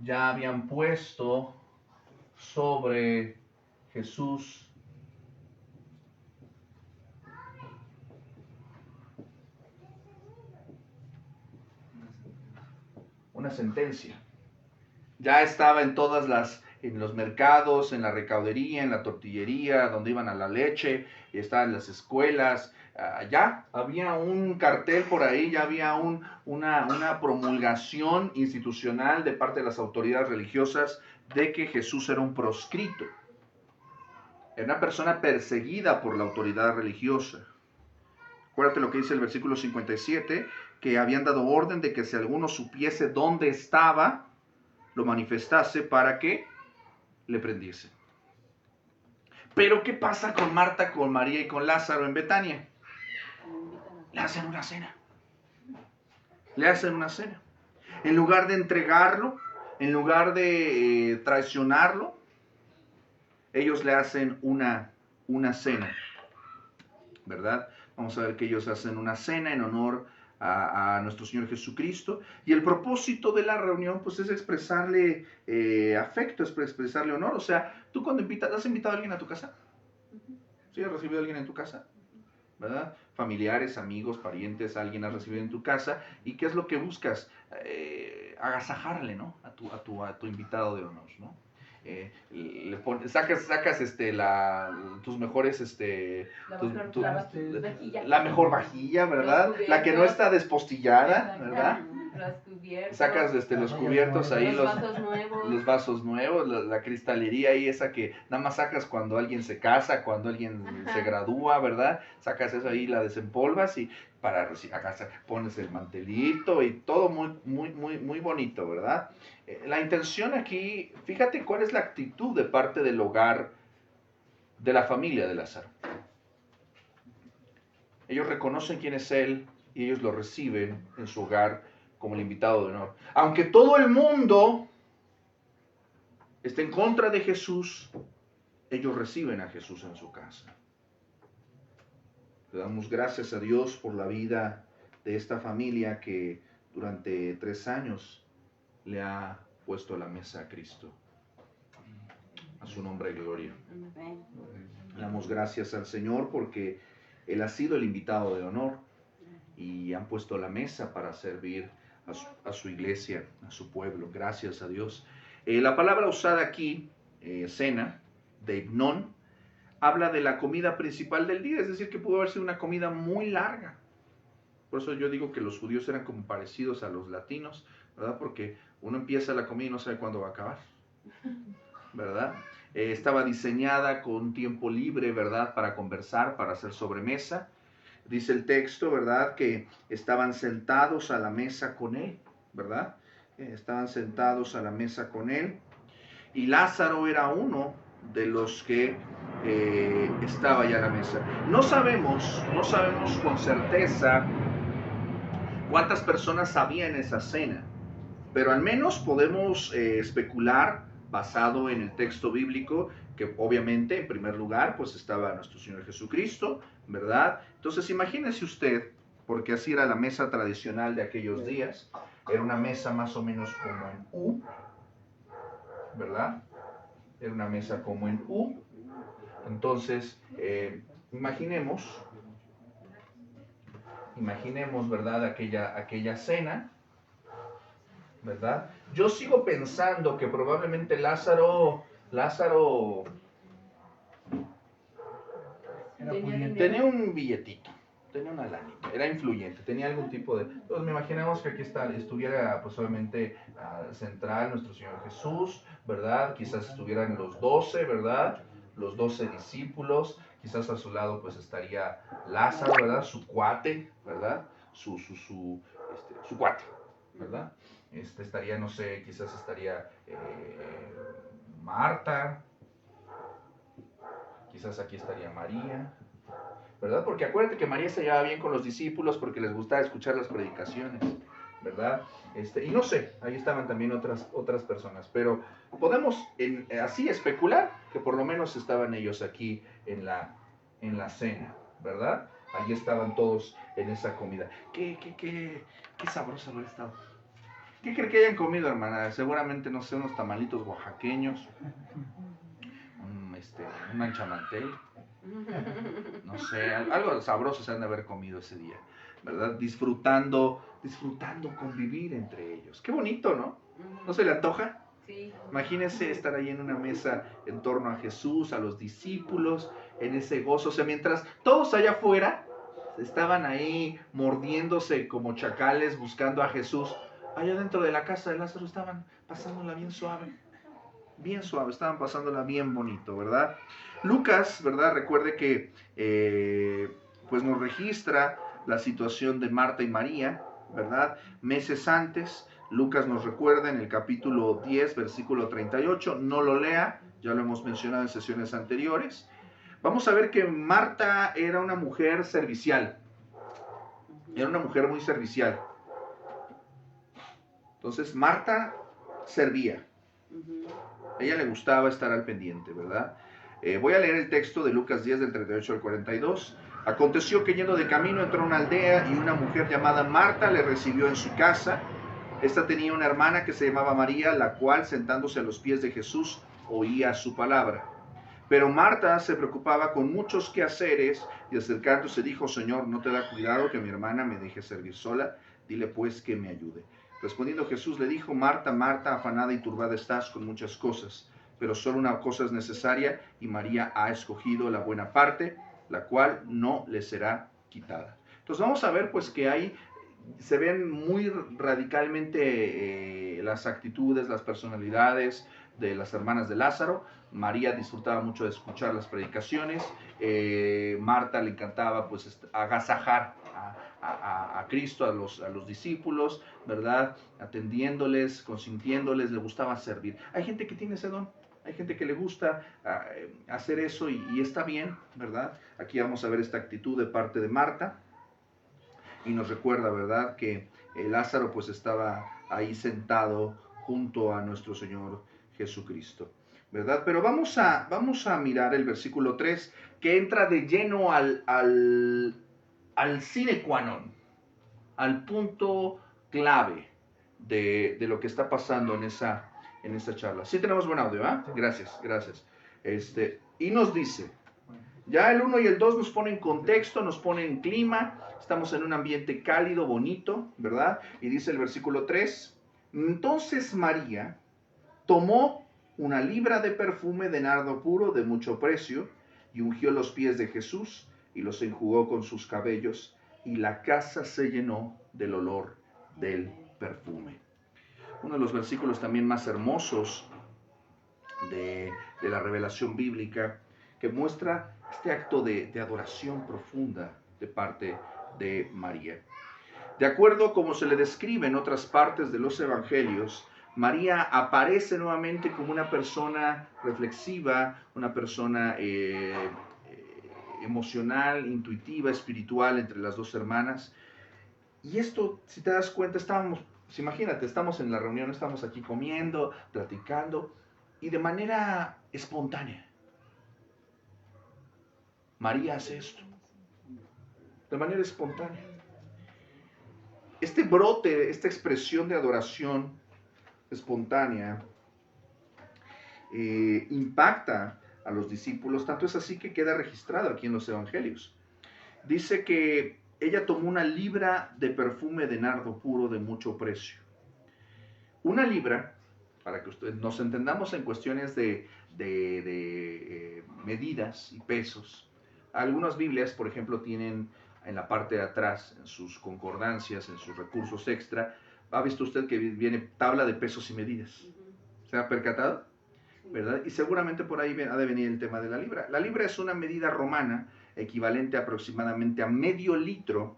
ya habían puesto sobre Jesús una sentencia. Ya estaba en en los mercados, en la recaudería, en la tortillería, donde iban a la leche, y estaban en las escuelas. Ya había un cartel por ahí, ya había una promulgación institucional de parte de las autoridades religiosas de que Jesús era un proscrito. Era una persona perseguida por la autoridad religiosa. Acuérdate lo que dice el versículo 57, que habían dado orden de que si alguno supiese dónde estaba, lo manifestase para que le prendiese. Pero ¿qué pasa con Marta, con María y con Lázaro en Betania? Le hacen una cena. Le hacen una cena. En lugar de entregarlo, en lugar de traicionarlo, ellos le hacen una cena, ¿verdad? Vamos a ver que ellos hacen una cena en honor a nuestro Señor Jesucristo, y el propósito de la reunión pues es expresarle afecto, es expresarle honor. O sea, tú cuando ¿has invitado a alguien a tu casa? ¿Sí has recibido a alguien en tu casa? ¿Verdad? Familiares, amigos, parientes, alguien has recibido en tu casa, y ¿qué es lo que buscas? Agasajarle, ¿no? A tu invitado de honor, ¿no? Sacas tus mejores la mejor vajilla, ¿verdad? La que no está despostillada, ¿verdad? Sacas los cubiertos ahí, los vasos nuevos, la cristalería ahí, esa que nada más sacas cuando alguien se casa, cuando alguien se gradúa, ¿verdad? Sacas eso ahí, la desempolvas y para acá pones el mantelito y todo muy bonito, ¿verdad? La intención aquí, fíjate cuál es la actitud de parte del hogar de la familia de Lázaro. Ellos reconocen quién es él y ellos lo reciben en su hogar como el invitado de honor. Aunque todo el mundo esté en contra de Jesús, ellos reciben a Jesús en su casa. Le damos gracias a Dios por la vida de esta familia que durante 3 años le ha puesto a la mesa a Cristo. A su nombre y gloria. Le damos gracias al Señor porque Él ha sido el invitado de honor y han puesto la mesa para servir a su iglesia, a su pueblo. Gracias a Dios. La palabra usada aquí, cena, deipnón, habla de la comida principal del día, es decir, que pudo haber sido una comida muy larga. Por eso yo digo que los judíos eran como parecidos a los latinos, ¿verdad? Porque uno empieza la comida y no sabe cuándo va a acabar, ¿verdad? Estaba diseñada con tiempo libre, ¿verdad? Para conversar, para hacer sobremesa. Dice el texto, ¿verdad? Que estaban sentados a la mesa con él, ¿verdad? Estaban sentados a la mesa con él. Y Lázaro era uno de los que estaba ya a la mesa. No sabemos con certeza cuántas personas había en esa cena, pero al menos podemos especular basado en el texto bíblico, que obviamente en primer lugar pues estaba nuestro Señor Jesucristo, ¿verdad? Entonces imagínese usted, porque así era la mesa tradicional de aquellos días, era una mesa más o menos como en U, ¿verdad? Era una mesa como en U. Entonces, imaginemos, ¿verdad? Aquella cena, ¿verdad? Yo sigo pensando que probablemente Lázaro tenía un billetito, tenía una lanita, era influyente, tenía algún tipo de... Entonces me imaginamos que aquí estuviera pues obviamente central nuestro Señor Jesús, ¿verdad? Quizás estuvieran los 12, ¿verdad? Los 12 discípulos, quizás a su lado pues estaría Lázaro, ¿verdad? Su cuate, ¿verdad? Su cuate, ¿verdad? Estaría, no sé, quizás estaría Marta, quizás aquí estaría María, ¿verdad? Porque acuérdate que María se llevaba bien con los discípulos porque les gustaba escuchar las predicaciones, ¿verdad? Y no sé, ahí estaban también otras personas, pero podemos así especular que por lo menos estaban ellos aquí en la cena, ¿verdad? Allí estaban todos en esa comida. Qué sabroso haber estado. ¿Qué cree que hayan comido, hermana? Seguramente, no sé, unos tamalitos oaxaqueños, un manchamantel, no sé, algo sabroso se han de haber comido ese día, ¿verdad? Disfrutando convivir entre ellos. Qué bonito, ¿no? ¿No se le antoja? Sí. Imagínense estar ahí en una mesa en torno a Jesús, a los discípulos, en ese gozo. O sea, mientras todos allá afuera estaban ahí mordiéndose como chacales buscando a Jesús, allá dentro de la casa de Lázaro estaban pasándola bien suave, estaban pasándola bien bonito, ¿verdad? Lucas, ¿verdad? Recuerde que pues nos registra la situación de Marta y María, ¿verdad? Meses antes, Lucas nos recuerda en el capítulo 10, versículo 38, no lo lea, ya lo hemos mencionado en sesiones anteriores. Vamos a ver que Marta era una mujer servicial, era una mujer muy servicial. Entonces Marta servía. A ella le gustaba estar al pendiente, ¿verdad? Voy a leer el texto de Lucas 10 del 38 al 42. Aconteció que yendo de camino entró a una aldea y una mujer llamada Marta le recibió en su casa. Esta tenía una hermana que se llamaba María, la cual sentándose a los pies de Jesús oía su palabra. Pero Marta se preocupaba con muchos quehaceres y acercándose dijo, Señor, ¿no te da cuidado que mi hermana me deje servir sola? Dile pues que me ayude. Respondiendo Jesús le dijo, Marta, Marta, afanada y turbada estás con muchas cosas, pero solo una cosa es necesaria y María ha escogido la buena parte, la cual no le será quitada. Entonces vamos a ver pues que se ven muy radicalmente las actitudes, las personalidades de las hermanas de Lázaro. María disfrutaba mucho de escuchar las predicaciones, Marta le encantaba pues agasajar a Cristo, a los discípulos, ¿verdad? Atendiéndoles, consintiéndoles, le gustaba servir. Hay gente que tiene ese don, hay gente que le gusta hacer eso y está bien, ¿verdad? Aquí vamos a ver esta actitud de parte de Marta y nos recuerda, ¿verdad? Que Lázaro pues estaba ahí sentado junto a nuestro Señor Jesucristo, ¿verdad? Pero vamos a mirar el versículo 3 que entra de lleno al sine qua non, al punto clave de lo que está pasando en esa charla. Sí tenemos buen audio, ¿ah? Gracias. Y nos dice, ya el 1 y el 2 nos ponen contexto, nos ponen clima, estamos en un ambiente cálido, bonito, ¿verdad? Y dice el versículo 3, entonces María tomó una libra de perfume de nardo puro de mucho precio y ungió los pies de Jesús y los enjugó con sus cabellos y la casa se llenó del olor del perfume. Uno de los versículos también más hermosos de la revelación bíblica que muestra este acto de adoración profunda de parte de María. De acuerdo como se le describe en otras partes de los evangelios, María aparece nuevamente como una persona reflexiva, una persona emocional, intuitiva, espiritual entre las dos hermanas. Y esto, si te das cuenta, imagínate, estamos en la reunión, estamos aquí comiendo, platicando, y de manera espontánea. María hace esto, de manera espontánea. Este brote, esta expresión de adoración espontánea, impacta a los discípulos, tanto es así que queda registrado aquí en los evangelios. Dice que ella tomó 1 libra de perfume de nardo puro de mucho precio. 1 libra, para que nos entendamos en cuestiones de medidas y pesos. Algunas Biblias, por ejemplo, tienen en la parte de atrás, en sus concordancias, en sus recursos extra, ¿ha visto usted que viene tabla de pesos y medidas? ¿Se ha percatado? ¿Verdad? Y seguramente por ahí ha de venir el tema de la libra. La libra es una medida romana equivalente aproximadamente a medio litro,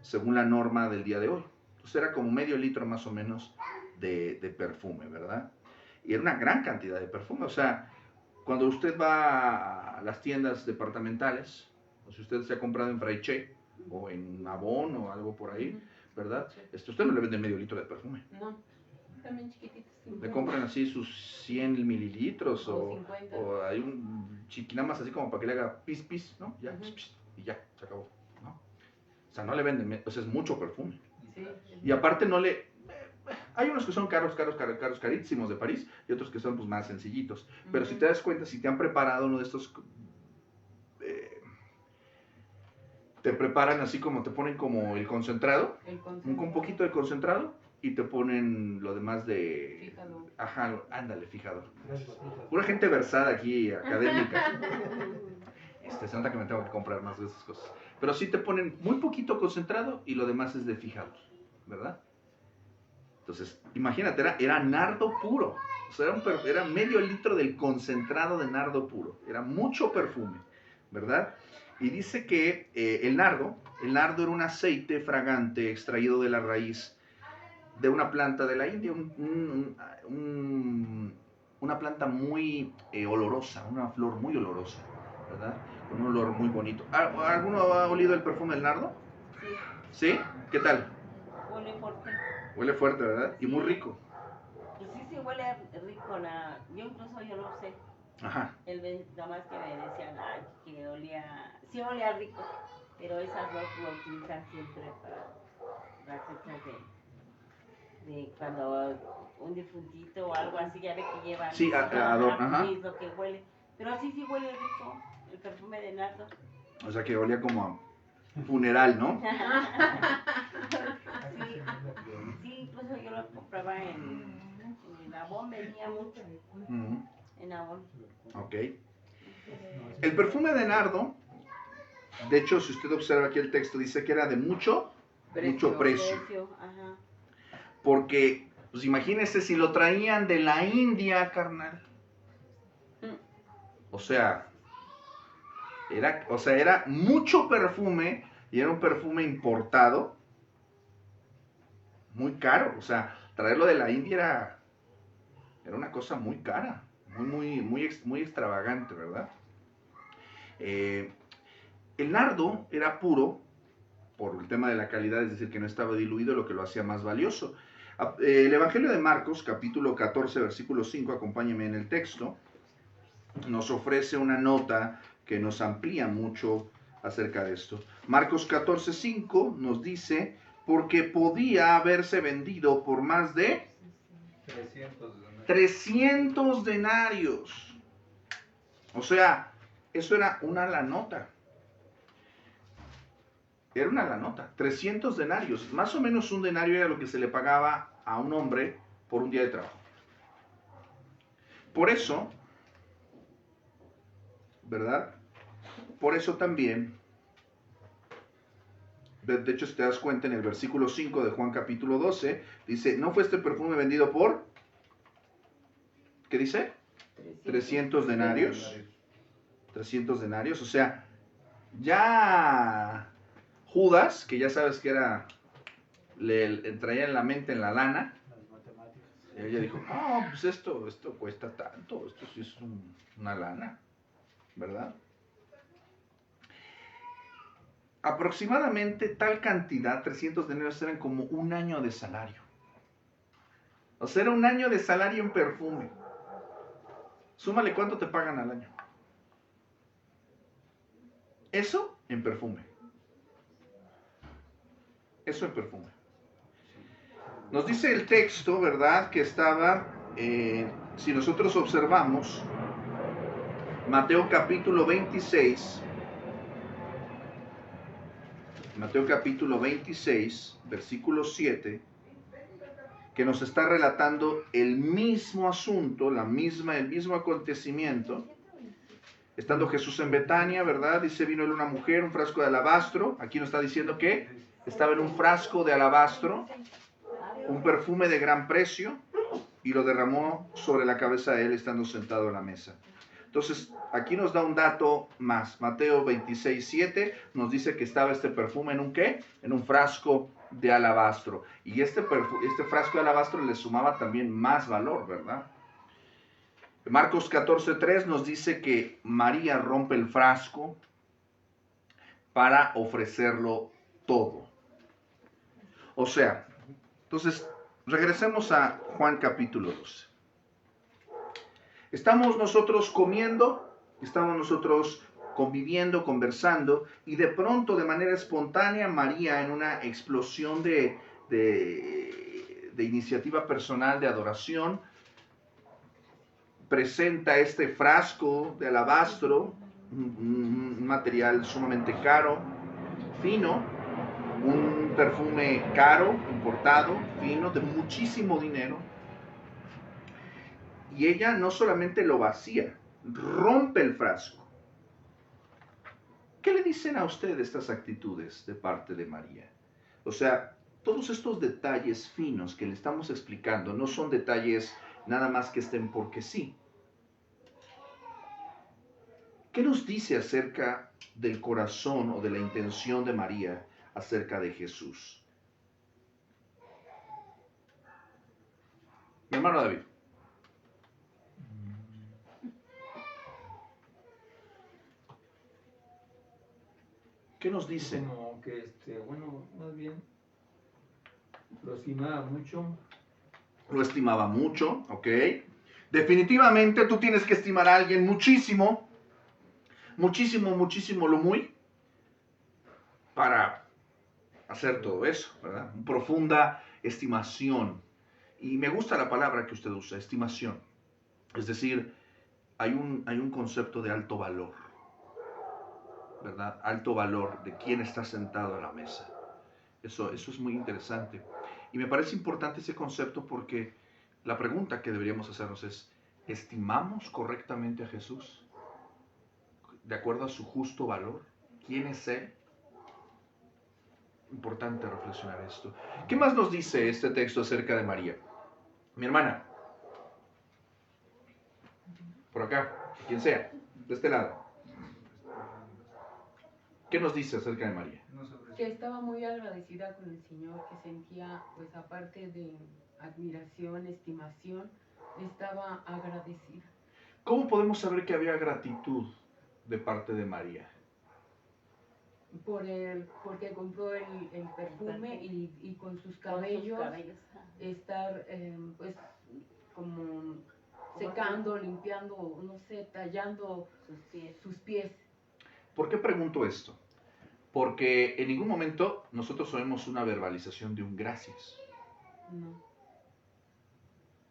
según la norma del día de hoy. Entonces era como medio litro más o menos de perfume, ¿verdad? Y era una gran cantidad de perfume. O sea, cuando usted va a las tiendas departamentales, o si usted se ha comprado en Fraiche o en Avon o algo por ahí, ¿verdad? Usted no le vende medio litro de perfume. No, también chiquititos. Le compran así sus 100 mililitros o hay un chiqui nada más así como para que le haga pis pis, ¿no? Ya, pis, pis, y ya, se acabó, ¿no? O sea, no le venden, pues es mucho perfume. Sí. Y aparte no le... Hay unos que son caros, carísimos de París y otros que son pues más sencillitos. Pero si te das cuenta, si te han preparado uno de estos... te preparan así como, te ponen como el concentrado. Un poquito de concentrado y te ponen lo demás de... Fijador. Ajá, ándale, fijador. Pura gente versada aquí, académica. Se nota que me tengo que comprar más de esas cosas. Pero sí te ponen muy poquito concentrado y lo demás es de fijador, ¿verdad? Entonces, imagínate, era nardo puro. O sea, era medio litro del concentrado de nardo puro. Era mucho perfume, ¿verdad? Y dice que el nardo era un aceite fragante extraído de la raíz de una planta de la India, una planta muy olorosa, una flor muy olorosa, ¿verdad? Con un olor muy bonito. ¿Alguno ha olido el perfume del nardo? Sí. ¿Sí? ¿Qué tal? Huele fuerte. Huele fuerte, ¿verdad? Y muy rico. Pues sí, huele rico. Yo incluso yo lo sé. Ajá. Nada más que me decían, ay, que sí olía rico, pero esas dos lo utilizan siempre para las fechas de cuando un difuntito o algo así, ya ve que llevan. Sí, ajá. Sí, es lo que huele. Pero sí huele rico el perfume de nardo. O sea que olía como a funeral, ¿no? Sí, incluso yo lo compraba en Avon, venía mucho. En Avon. Ok. El perfume de nardo, de hecho, si usted observa aquí el texto, dice que era de mucho precio. Ajá. Porque, pues imagínese si lo traían de la India, carnal. O sea, era mucho perfume y era un perfume importado, muy caro. O sea, traerlo de la India era una cosa muy cara, muy extravagante, ¿verdad? El nardo era puro por el tema de la calidad, es decir, que no estaba diluido, lo que lo hacía más valioso. El Evangelio de Marcos, capítulo 14, versículo 5, acompáñenme en el texto, nos ofrece una nota que nos amplía mucho acerca de esto. Marcos 14, 5 nos dice, porque podía haberse vendido por más de 300 denarios. O sea, eso era una lanota. Era una lanota, 300 denarios. Más o menos un denario era lo que se le pagaba a un hombre por un día de trabajo. Por eso, ¿verdad? Por eso también, de hecho, si te das cuenta, en el versículo 5 de Juan capítulo 12, dice, ¿no fue este perfume vendido por? ¿Qué dice? 300 denarios. 300 denarios, o sea, ya Judas, que ya sabes que era, le traía en la mente en la lana, y ella dijo, no, pues esto cuesta tanto, esto sí es una lana, ¿verdad? Aproximadamente tal cantidad, 300 denarios, eran como un año de salario. O sea, era un año de salario en perfume. Súmale cuánto te pagan al año. Eso en perfume. Eso en perfume. Nos dice el texto, ¿verdad? Que estaba, si nosotros observamos, Mateo capítulo 26, versículo 7, que nos está relatando el mismo asunto, el mismo acontecimiento. Estando Jesús en Betania, ¿verdad? Dice, vino él una mujer, un frasco de alabastro. Aquí nos está diciendo que estaba en un frasco de alabastro, un perfume de gran precio, y lo derramó sobre la cabeza de él estando sentado a la mesa. Entonces, aquí nos da un dato más. Mateo 26, 7 nos dice que estaba este perfume en un ¿qué? En un frasco de alabastro. Y este frasco de alabastro le sumaba también más valor, ¿verdad? Marcos 14:3 nos dice que María rompe el frasco para ofrecerlo todo. O sea, entonces, regresemos a Juan capítulo 12. Estamos nosotros comiendo, estamos nosotros conviviendo, conversando, y de pronto, de manera espontánea, María, en una explosión de iniciativa personal, de adoración, presenta este frasco de alabastro, un material sumamente caro, fino, un perfume caro, importado, fino, de muchísimo dinero. Y ella no solamente lo vacía, rompe el frasco. ¿Qué le dicen a usted estas actitudes de parte de María? O sea, todos estos detalles finos que le estamos explicando no son detalles nada más que estén porque sí. ¿Qué nos dice acerca del corazón o de la intención de María acerca de Jesús? Mi hermano David. ¿Qué nos dice? Como que, bueno, más bien, lo estimaba mucho. Lo estimaba mucho, ¿ok? Definitivamente tú tienes que estimar a alguien muchísimo, muchísimo, muchísimo, lo muy, para hacer todo eso, ¿verdad? Profunda estimación. Y me gusta la palabra que usted usa, estimación. Es decir, hay un concepto de alto valor, ¿verdad? Alto valor de quién está sentado a la mesa. Eso es muy interesante. Y me parece importante ese concepto porque la pregunta que deberíamos hacernos es, ¿estimamos correctamente a Jesús? ¿De acuerdo a su justo valor? ¿Quién es Él? Importante reflexionar esto. ¿Qué más nos dice este texto acerca de María? Mi hermana. Por acá, quien sea, de este lado. ¿Qué nos dice acerca de María? Que estaba muy agradecida con el Señor, que sentía, pues aparte de admiración, estimación, estaba agradecida. ¿Cómo podemos saber que había gratitud de parte de María? Porque compró el perfume y con sus cabellos, estar pues como secando, limpiando, no sé, tallando sus pies. ¿Por qué pregunto esto? Porque en ningún momento nosotros oímos una verbalización de un gracias. No.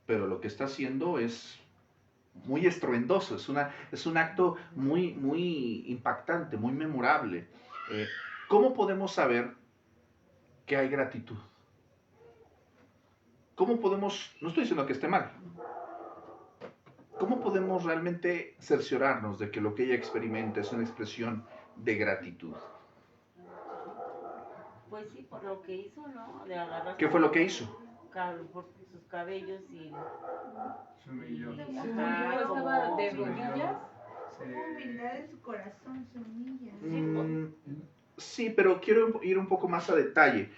Pero lo que está haciendo es muy estruendoso, es un acto muy, muy impactante, muy memorable. ¿Cómo podemos saber que hay gratitud? ¿Cómo podemos, no estoy diciendo que esté mal, cómo podemos realmente cerciorarnos de que lo que ella experimenta es una expresión de gratitud? Pues sí, por lo que hizo, ¿no? De agarrar. ¿Qué fue lo que hizo? Por sus cabellos y... Se humilló. Se humilló, estaba de rodillas. Humildad en su corazón, se humilla. Sí, pero quiero ir un poco más a detalle.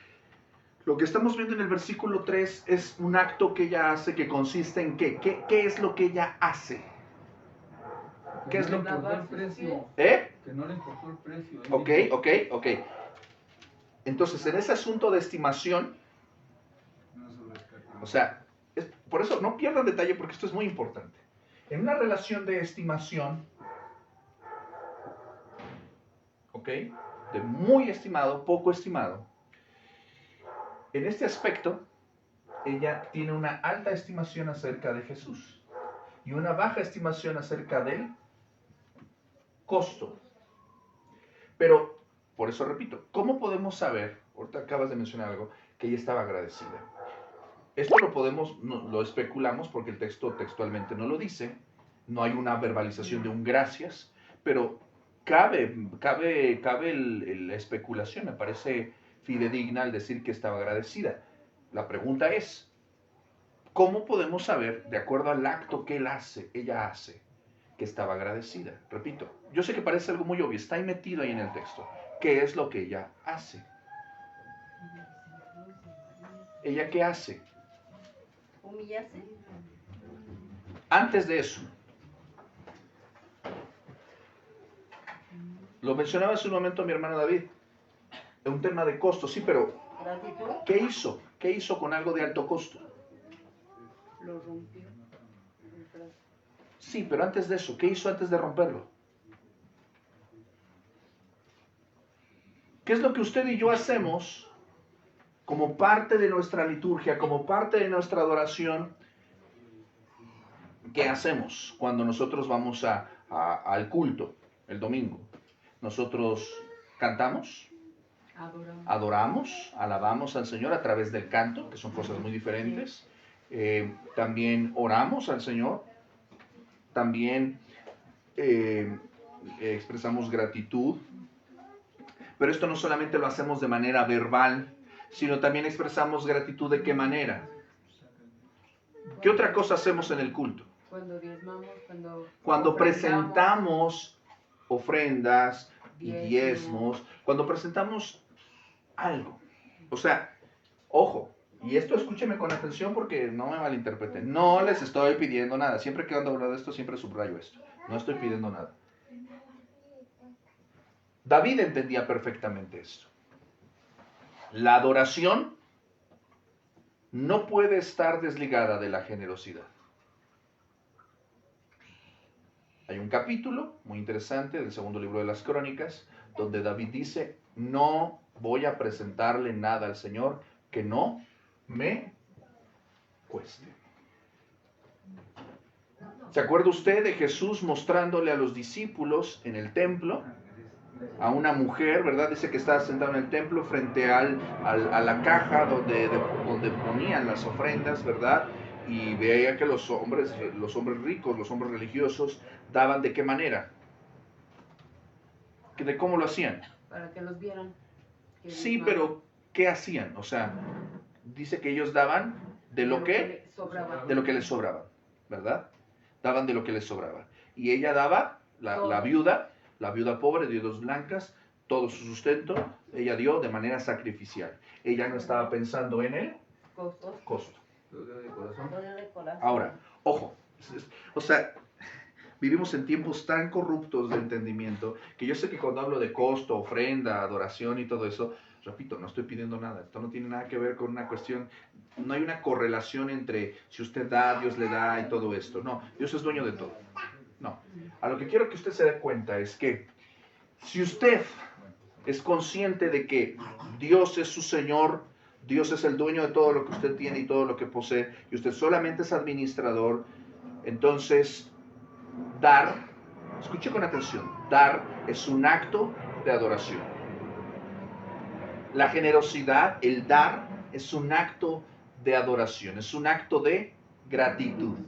Lo que estamos viendo en el versículo 3 es un acto que ella hace que consiste en ¿qué? ¿Qué es lo que ella hace? ¿Qué es lo que... importó el precio? ¿Eh? Que no le importó el precio. Ok. Entonces, en ese asunto de estimación, o sea, por eso no pierdan detalle porque esto es muy importante. En una relación de estimación, ¿ok? De muy estimado, poco estimado. En este aspecto, ella tiene una alta estimación acerca de Jesús y una baja estimación acerca del costo. Pero, por eso repito, ¿cómo podemos saber, ahorita acabas de mencionar algo, que ella estaba agradecida? Esto lo especulamos porque el texto textualmente no lo dice, no hay una verbalización de un gracias, pero cabe la especulación, me parece fidedigna al decir que estaba agradecida. La pregunta es, ¿cómo podemos saber, de acuerdo al acto que ella hace, que estaba agradecida? Repito, yo sé que parece algo muy obvio, está ahí metido ahí en el texto. ¿Qué es lo que ella hace? ¿Ella qué hace? Humillarse. Antes de eso, lo mencionaba hace un momento mi hermano David, es un tema de costo, sí, pero Gratitud. ¿qué hizo? ¿Qué hizo con algo de alto costo? Lo rompió. El brazo. Sí, pero antes de eso, ¿qué hizo antes de romperlo? ¿Qué es lo que usted y yo hacemos como parte de nuestra liturgia, como parte de nuestra adoración? ¿Qué hacemos cuando nosotros vamos al culto el domingo? Nosotros cantamos, adoramos, alabamos al Señor a través del canto, que son cosas muy diferentes. También oramos al Señor, también expresamos gratitud, pero esto no solamente lo hacemos de manera verbal, sino también expresamos gratitud. ¿De qué manera? ¿Qué otra cosa hacemos en el culto? Cuando diezmamos, Cuando presentamos ofrendas y diezmos, cuando presentamos algo. O sea, ojo, y esto escúcheme con atención porque no me malinterpreten. No les estoy pidiendo nada. Siempre que ando hablando de esto, siempre subrayo esto. No estoy pidiendo nada. David entendía perfectamente esto. La adoración no puede estar desligada de la generosidad. Hay un capítulo muy interesante del segundo libro de las Crónicas, donde David dice, no voy a presentarle nada al Señor que no me cueste. ¿Se acuerda usted de Jesús mostrándole a los discípulos en el templo a una mujer, ¿verdad? Dice que estaba sentado en el templo frente a la caja donde ponían las ofrendas, ¿verdad? Y veía que los hombres ricos, los hombres religiosos, daban ¿de qué manera? ¿De cómo lo hacían? Para que los vieran. Sí, pero ¿qué hacían? O sea, dice que ellos daban de lo que les sobraba, ¿verdad? Daban de lo que les sobraba. Y ella daba, la viuda pobre de 2 blancas, todo su sustento, ella dio de manera sacrificial. Ella no estaba pensando en el costo. Ahora, ojo, o sea, vivimos en tiempos tan corruptos de entendimiento que yo sé que cuando hablo de costo, ofrenda, adoración y todo eso, repito, no estoy pidiendo nada. Esto no tiene nada que ver con una cuestión, no hay una correlación entre si usted da, Dios le da y todo esto. No, Dios es dueño de todo. No, a lo que quiero que usted se dé cuenta es que si usted es consciente de que Dios es su Señor, Dios es el dueño de todo lo que usted tiene y todo lo que posee, y usted solamente es administrador, entonces dar, escuche con atención, dar es un acto de adoración. La generosidad, el dar, es un acto de adoración, es un acto de gratitud.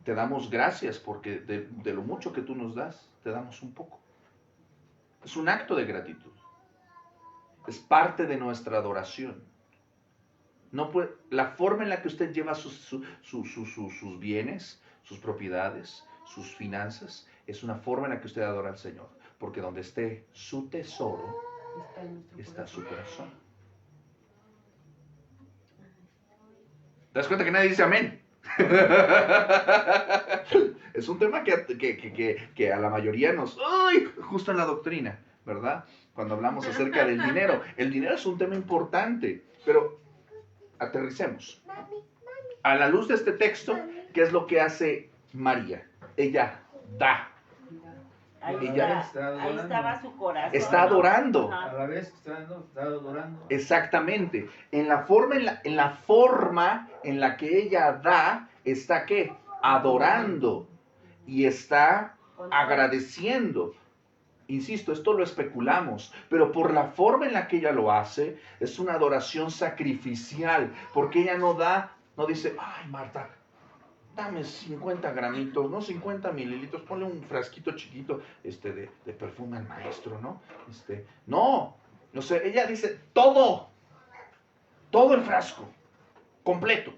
Te damos gracias porque de lo mucho que tú nos das, te damos un poco. Es un acto de gratitud. Es parte de nuestra adoración. No puede, la forma en la que usted lleva sus bienes, sus propiedades, sus finanzas, es una forma en la que usted adora al Señor. Porque donde esté su tesoro, está su corazón. ¿Te das cuenta que nadie dice amén? Es un tema que a la mayoría nos... ¡Ay! Justo en la doctrina, ¿verdad? Cuando hablamos acerca del dinero. El dinero es un tema importante, pero aterricemos. A la luz de este texto, ¿qué es lo que hace María? Ella da. Ahí, Ella ahí estaba su corazón. Está adorando. A la vez que está adorando. Exactamente. En la forma en la que ella da, está ¿qué? Adorando. Y está agradeciendo. Insisto, esto lo especulamos, pero por la forma en la que ella lo hace, es una adoración sacrificial, porque ella no dice, ay Marta, dame 50 gramitos, no 50 mililitros, ponle un frasquito chiquito de perfume al maestro, ¿no? No, ella dice todo el frasco, completo.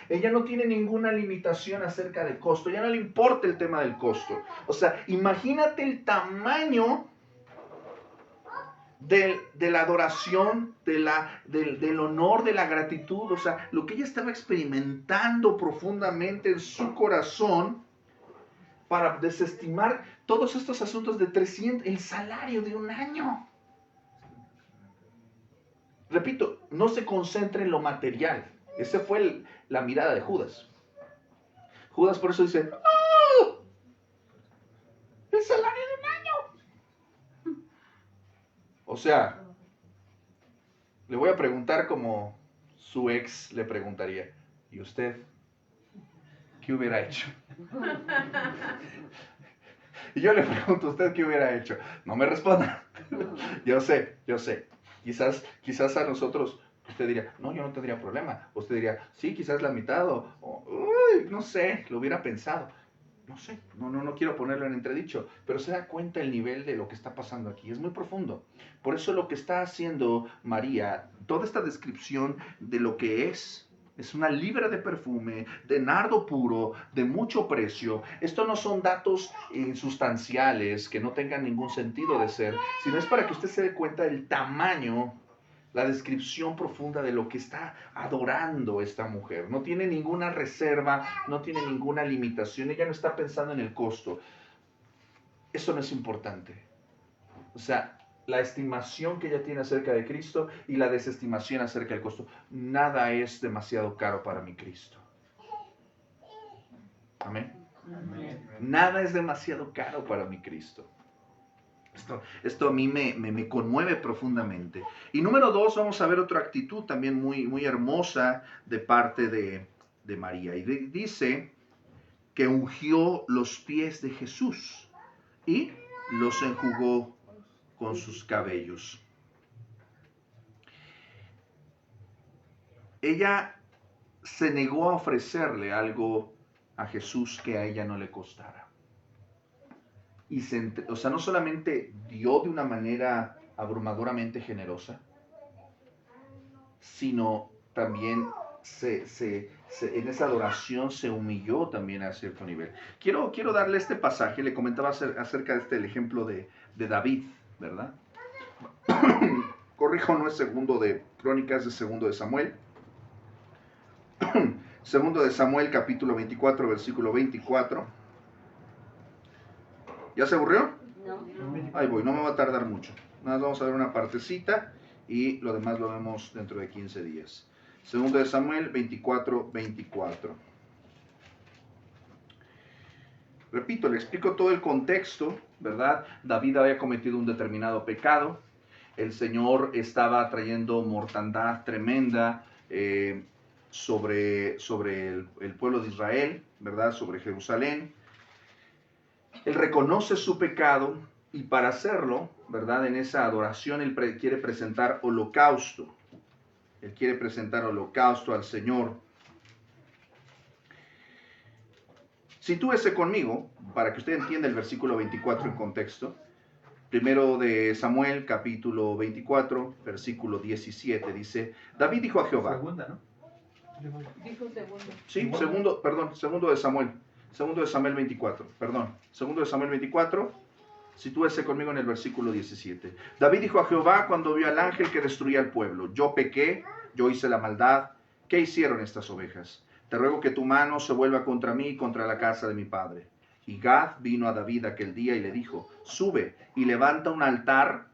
Ella no tiene ninguna limitación acerca del costo, ya no le importa el tema del costo. O sea, imagínate el tamaño de la adoración, del honor, de la gratitud, o sea, lo que ella estaba experimentando profundamente en su corazón para desestimar todos estos asuntos de 300, el salario de un año. Repito, no se concentra en lo material. Esa fue la mirada de Judas. Judas por eso dice, ¡oh! El salario de un año. O sea, le voy a preguntar como su ex le preguntaría, ¿y usted qué hubiera hecho? Y yo le pregunto, ¿usted qué hubiera hecho? No me responda. Yo sé. Quizás a nosotros, usted diría, no, yo no tendría problema. Usted diría, sí, quizás la mitad, no sé, lo hubiera pensado. No sé, no quiero ponerlo en entredicho, pero se da cuenta el nivel de lo que está pasando aquí, es muy profundo. Por eso lo que está haciendo María, toda esta descripción de lo que es una libra de perfume, de nardo puro, de mucho precio. Esto no son datos insustanciales que no tengan ningún sentido de ser, sino es para que usted se dé cuenta del tamaño, la descripción profunda de lo que está adorando esta mujer. No tiene ninguna reserva, no tiene ninguna limitación. Ella no está pensando en el costo. Eso no es importante. O sea, la estimación que ella tiene acerca de Cristo y la desestimación acerca del costo. Nada es demasiado caro para mi Cristo. Amén. Amén. Nada es demasiado caro para mi Cristo. Esto a mí me conmueve profundamente. Y número 2, vamos a ver otra actitud también muy, muy hermosa de parte de María. Y dice que ungió los pies de Jesús y los enjugó con sus cabellos. Ella se negó a ofrecerle algo a Jesús que a ella no le costara. Y no solamente dio de una manera abrumadoramente generosa, sino también en esa adoración se humilló también a cierto nivel. Quiero darle este pasaje, le comentaba acerca de el ejemplo de David, ¿verdad? Corrijo, no es segundo de Crónicas, es segundo de Samuel. Segundo de Samuel, capítulo 24, versículo 24. ¿Ya se aburrió? No. Ahí voy, no me va a tardar mucho. Nada más vamos a ver una partecita y lo demás lo vemos dentro de 15 días. Segundo de Samuel 24, 24. Repito, le explico todo el contexto, ¿verdad? David había cometido un determinado pecado. El Señor estaba trayendo mortandad tremenda sobre el pueblo de Israel, ¿verdad? Sobre Jerusalén. Él reconoce su pecado y para hacerlo, ¿verdad? En esa adoración él quiere presentar holocausto. Él quiere presentar holocausto al Señor. Sitúese conmigo, para que usted entienda el versículo 24 en contexto. Primero de Samuel, capítulo 24, versículo 17, dice, David dijo a Jehová. Segunda, ¿no? Dijo segundo. Sí, segundo de Samuel. Segundo de Samuel 24, perdón. Segundo de Samuel 24, sitúese conmigo en el versículo 17. David dijo a Jehová cuando vio al ángel que destruía al pueblo, yo pequé, yo hice la maldad, ¿qué hicieron estas ovejas? Te ruego que tu mano se vuelva contra mí y contra la casa de mi padre. Y Gad vino a David aquel día y le dijo, sube y levanta un altar,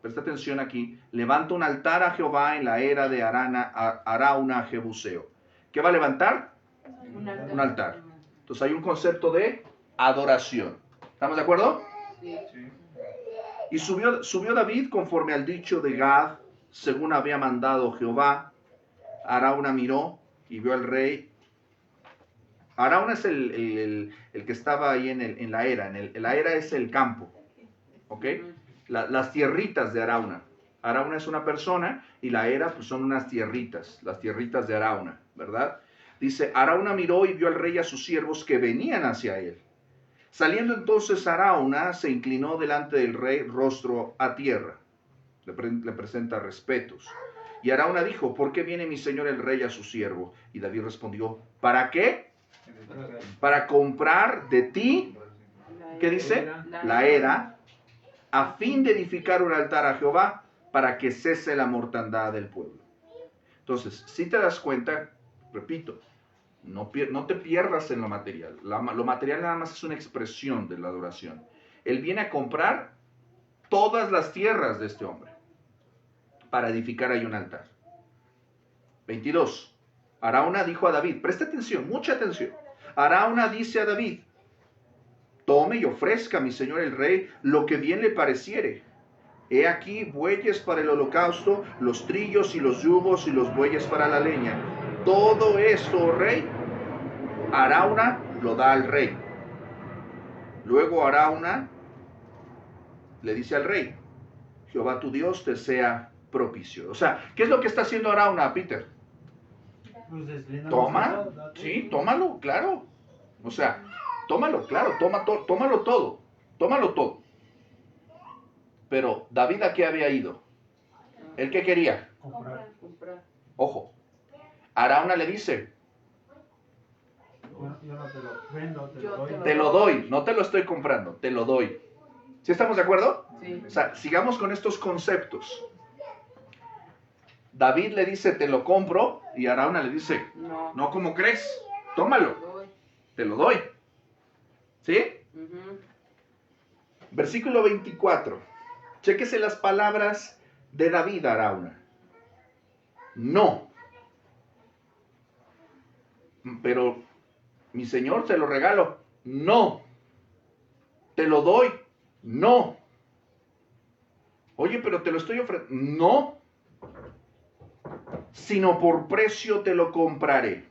presta atención aquí, levanta un altar a Jehová en la era de Arauna Jebuseo. ¿Qué va a levantar? Un altar. Entonces hay un concepto de adoración. ¿Estamos de acuerdo? Sí. Sí. Y subió David conforme al dicho de Gad, según había mandado Jehová. Arauna miró y vio al rey. Arauna es el que estaba ahí en la era. La era es el campo. ¿Ok? Las tierritas de Arauna. Arauna es una persona y la era pues son unas tierritas, las tierritas de Arauna, ¿verdad? Dice, Arauna miró y vio al rey y a sus siervos que venían hacia él. Saliendo entonces Arauna, se inclinó delante del rey, rostro a tierra. Le presenta respetos. Y Arauna dijo, ¿por qué viene mi señor el rey a su siervo? Y David respondió, ¿para qué? Para comprar de ti, ¿qué dice? La era, a fin de edificar un altar a Jehová, para que cese la mortandad del pueblo. Entonces, si te das cuenta, repito, no te pierdas en lo material. Lo material nada más es una expresión de la adoración. Él viene a comprar todas las tierras de este hombre para edificar ahí un altar. 22. Arauna dijo a David, presta atención, mucha atención. Arauna dice a David, tome y ofrezca a mi señor el rey lo que bien le pareciere. He aquí bueyes para el holocausto, los trillos y los yugos y los bueyes para la leña. Todo esto, oh rey, Arauna lo da al rey. Luego Arauna le dice al rey, Jehová tu Dios te sea propicio. O sea, ¿qué es lo que está haciendo Arauna, Peter? Toma, sí, tómalo, claro. O sea, tómalo, claro, tómalo todo. Pero David, ¿a qué había ido? ¿El qué quería? Comprar. Ojo, Arauna le dice, Yo no te lo vendo, te lo doy. te lo doy, no te lo estoy comprando, te lo doy. ¿Sí estamos de acuerdo? Sí. O sea, sigamos con estos conceptos. David le dice, te lo compro, y Arauna le dice, No. no, ¿cómo crees? Tómalo, Doy. te lo doy. ¿Sí? Ujú. Versículo 24. Chéquese las palabras de David a Arauna. No. Pero mi señor, te lo regalo. No. Te lo doy. No. Oye, pero te lo estoy ofreciendo. No. Sino por precio te lo compraré.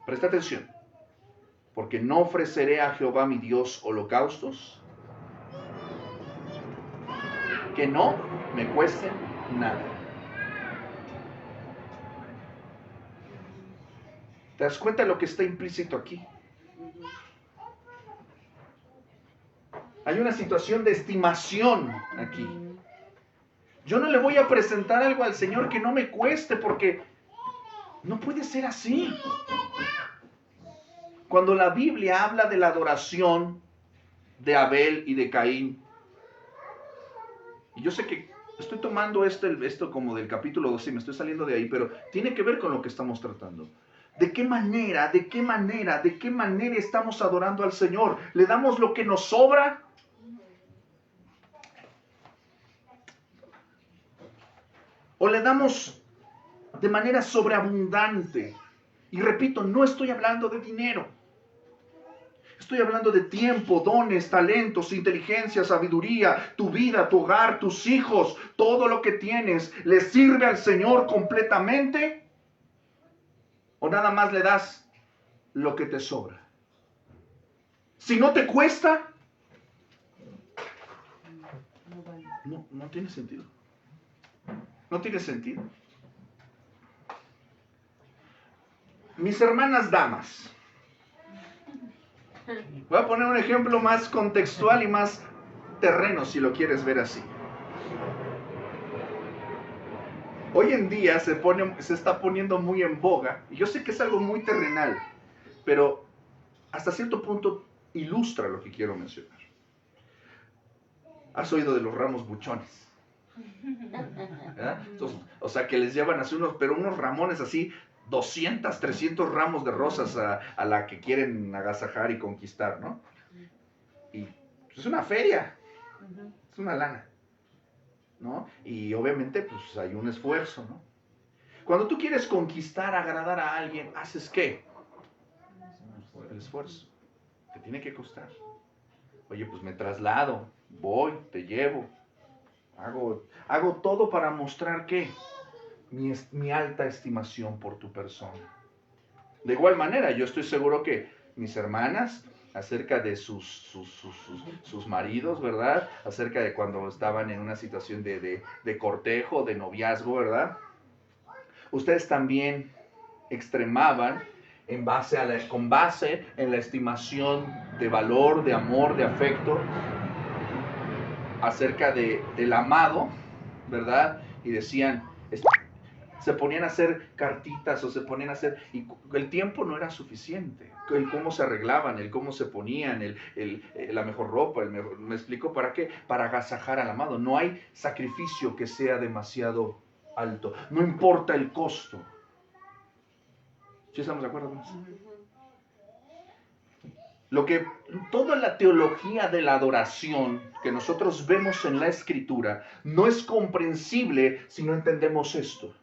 Presta atención. Porque no ofreceré a Jehová mi Dios holocaustos que no me cuesten nada. ¿Te das cuenta de lo que está implícito aquí? Hay una situación de estimación aquí. Yo no le voy a presentar algo al Señor que no me cueste, porque no puede ser así. Cuando la Biblia habla de la adoración de Abel y de Caín, y yo sé que estoy tomando esto como del capítulo 12 y me estoy saliendo de ahí, pero tiene que ver con lo que estamos tratando. ¿De qué manera estamos adorando al Señor? ¿Le damos lo que nos sobra? ¿O le damos de manera sobreabundante? Y repito, no estoy hablando de dinero. Estoy hablando de tiempo, dones, talentos, inteligencia, sabiduría, tu vida, tu hogar, tus hijos, todo lo que tienes. ¿Le sirve al Señor completamente? ¿O nada más le das lo que te sobra? Si no te cuesta, no tiene sentido. No tiene sentido. Mis hermanas damas. Voy a poner un ejemplo más contextual y más terreno, si lo quieres ver así. Hoy en día se está poniendo muy en boga, y yo sé que es algo muy terrenal, pero hasta cierto punto ilustra lo que quiero mencionar. ¿Has oído de los ramos buchones? Entonces, o sea, que les llevan así unos ramones así, 200, 300 ramos de rosas a la que quieren agasajar y conquistar, ¿no? Y es una feria, es una lana, ¿no? Y obviamente pues hay un esfuerzo, ¿no? Cuando tú quieres conquistar, agradar a alguien, ¿haces qué? esfuerzo. Te tiene que costar. Oye, pues me traslado, voy, te llevo. Hago todo para mostrar que mi alta estimación por tu persona. De igual manera, yo estoy seguro que mis hermanas, acerca de sus maridos, ¿verdad? Acerca de cuando estaban en una situación de cortejo, de noviazgo, ¿verdad? Ustedes también extremaban con base en la estimación de valor, de amor, de afecto, acerca del amado, ¿verdad? Y decían, se ponían a hacer cartitas o se ponían a hacer, y el tiempo no era suficiente, el cómo se arreglaban, el cómo se ponían, la mejor ropa, ¿me explico? ¿Para qué? Para agasajar al amado. No hay sacrificio que sea demasiado alto, no importa el costo. ¿Sí estamos de acuerdo con eso? Toda la teología de la adoración que nosotros vemos en la Escritura no es comprensible si no entendemos esto.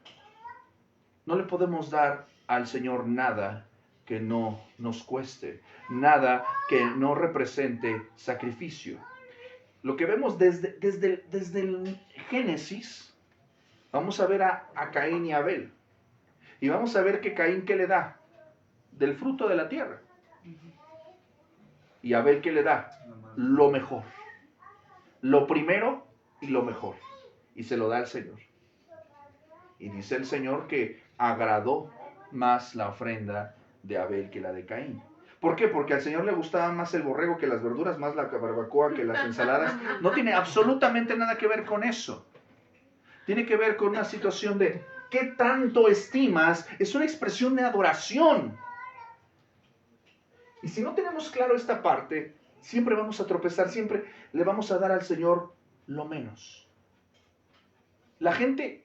No le podemos dar al Señor nada que no nos cueste, nada que no represente sacrificio. Lo que vemos desde el Génesis, vamos a ver a Caín y Abel. Y vamos a ver que Caín, ¿qué le da? Del fruto de la tierra. Y Abel, ¿qué le da? Lo mejor. Lo primero y lo mejor. Y se lo da al Señor. Y dice el Señor que agradó más la ofrenda de Abel que la de Caín. ¿Por qué? Porque al Señor le gustaba más el borrego que las verduras, más la barbacoa que las ensaladas. No tiene absolutamente nada que ver con eso. Tiene que ver con una situación de ¿qué tanto estimas? Es una expresión de adoración. Y si no tenemos claro esta parte, siempre vamos a tropezar, siempre le vamos a dar al Señor lo menos. La gente,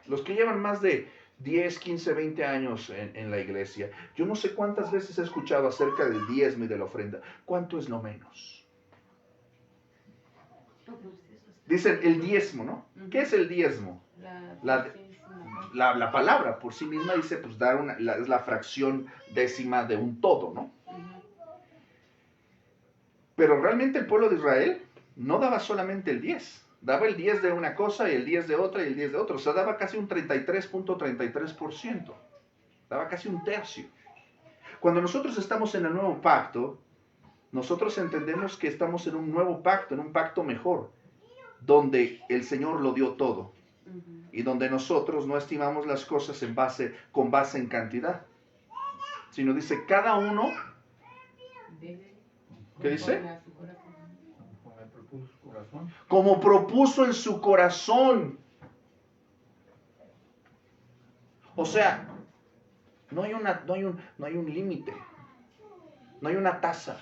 los que llevan más de 10, 15, 20 años en la iglesia, yo no sé cuántas veces he escuchado acerca del diezmo y de la ofrenda. ¿Cuánto es lo menos? Dicen el diezmo, ¿no? ¿Qué es el diezmo? La palabra por sí misma dice, pues dar es la fracción décima de un todo, ¿no? Pero realmente el pueblo de Israel no daba solamente el 10. Daba el 10 de una cosa y el 10 de otra y el 10 de otra. O sea, daba casi un 33.33%. Daba casi un tercio. Cuando nosotros estamos en el nuevo pacto, nosotros entendemos que estamos en un nuevo pacto, en un pacto mejor, donde el Señor lo dio todo. Y donde nosotros no estimamos las cosas con base en cantidad. Sino dice, cada uno... ¿Qué dice? Como propuso en su corazón. O sea, no hay un límite, no hay una tasa,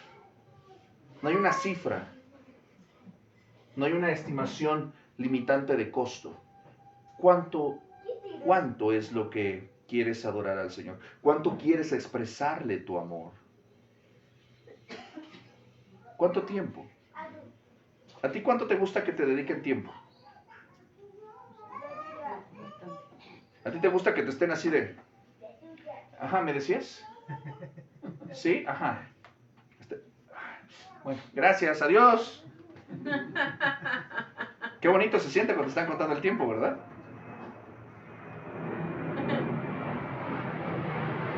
no hay una cifra, no hay una estimación limitante de costo. ¿Cuánto es lo que quieres adorar al Señor? ¿Cuánto quieres expresarle tu amor? ¿Cuánto tiempo? ¿A ti cuánto te gusta que te dediquen tiempo? ¿A ti te gusta que te estén así de... Ajá, ¿me decías? ¿Sí? Ajá. Bueno, gracias, adiós. Qué bonito se siente cuando te están contando el tiempo, ¿verdad?